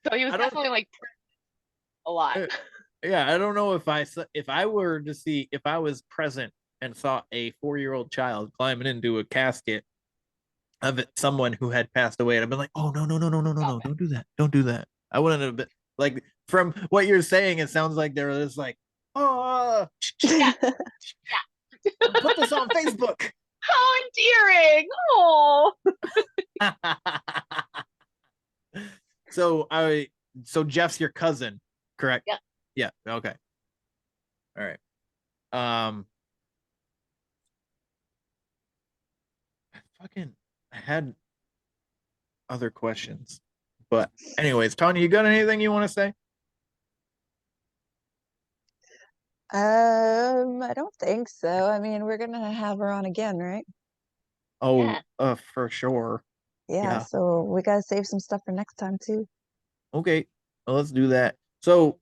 So he was definitely like a lot. Yeah, I don't know if I were to see if I was present and saw a 4-year-old child climbing into a casket of someone who had passed away, and I've been like, oh no, don't do that. Don't do that. I wouldn't have been like, from what you're saying, it sounds like they were just like, oh yeah. Put this on Facebook. How endearing. Oh. So Jeff's your cousin, correct? Yeah. Yeah. Okay. All right. I had other questions, but anyways, Tanya, you got anything you want to say? I don't think so. I mean, we're gonna have her on again, right? Oh, for sure. Yeah, so we gotta save some stuff for next time too. Okay, well, let's do that. So,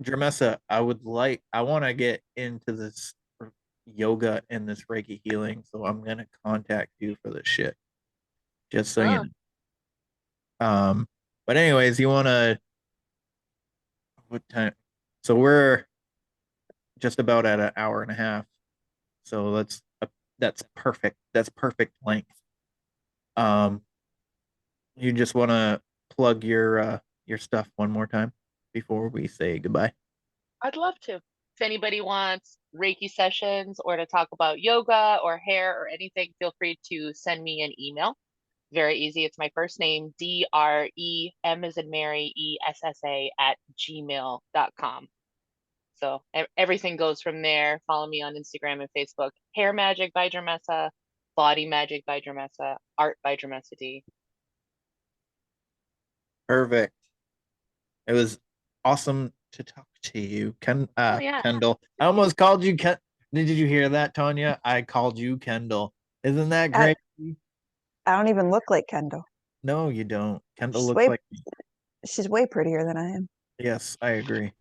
Dremessa, I want to get into this yoga and this Reiki healing, so I'm gonna contact you for this shit, just so you know. But anyways, you wanna, what time? So we're just about at an hour and a half, so that's perfect. That's perfect length. You just want to plug your stuff one more time before we say goodbye? I'd love to. If anybody wants Reiki sessions or to talk about yoga or hair or anything, feel free to send me an email. Very easy. It's my first name, DREM as in Mary, ESSA @gmail.com. So everything goes from there. Follow me on Instagram and Facebook. Hair Magic by Dremessa, Body Magic by Dremessa, Art by Dremessa D. Perfect. It was awesome to talk to you, Kendall. I almost called you Ken. Did you hear that, Tanya? I called you Kendall. Isn't that great? I don't even look like Kendall. No, you don't. Kendall looks like me. She's way prettier than I am. Yes, I agree.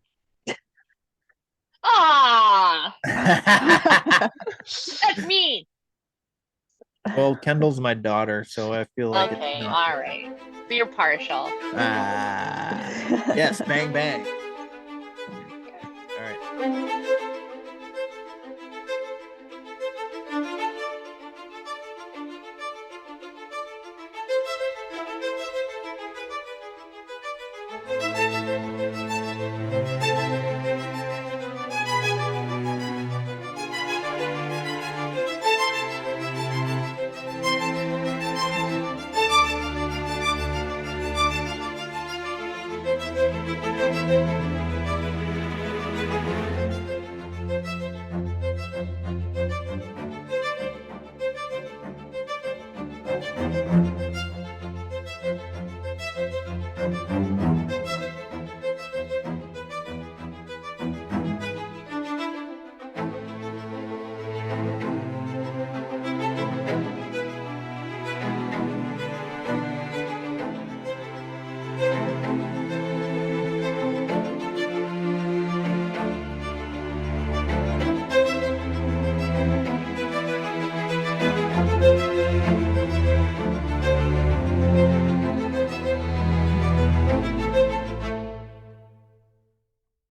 Ah, that's mean. Well, Kendall's my daughter, so I feel like okay, it's not... all right. So you're partial. Yes, bang bang. All right. Thank you.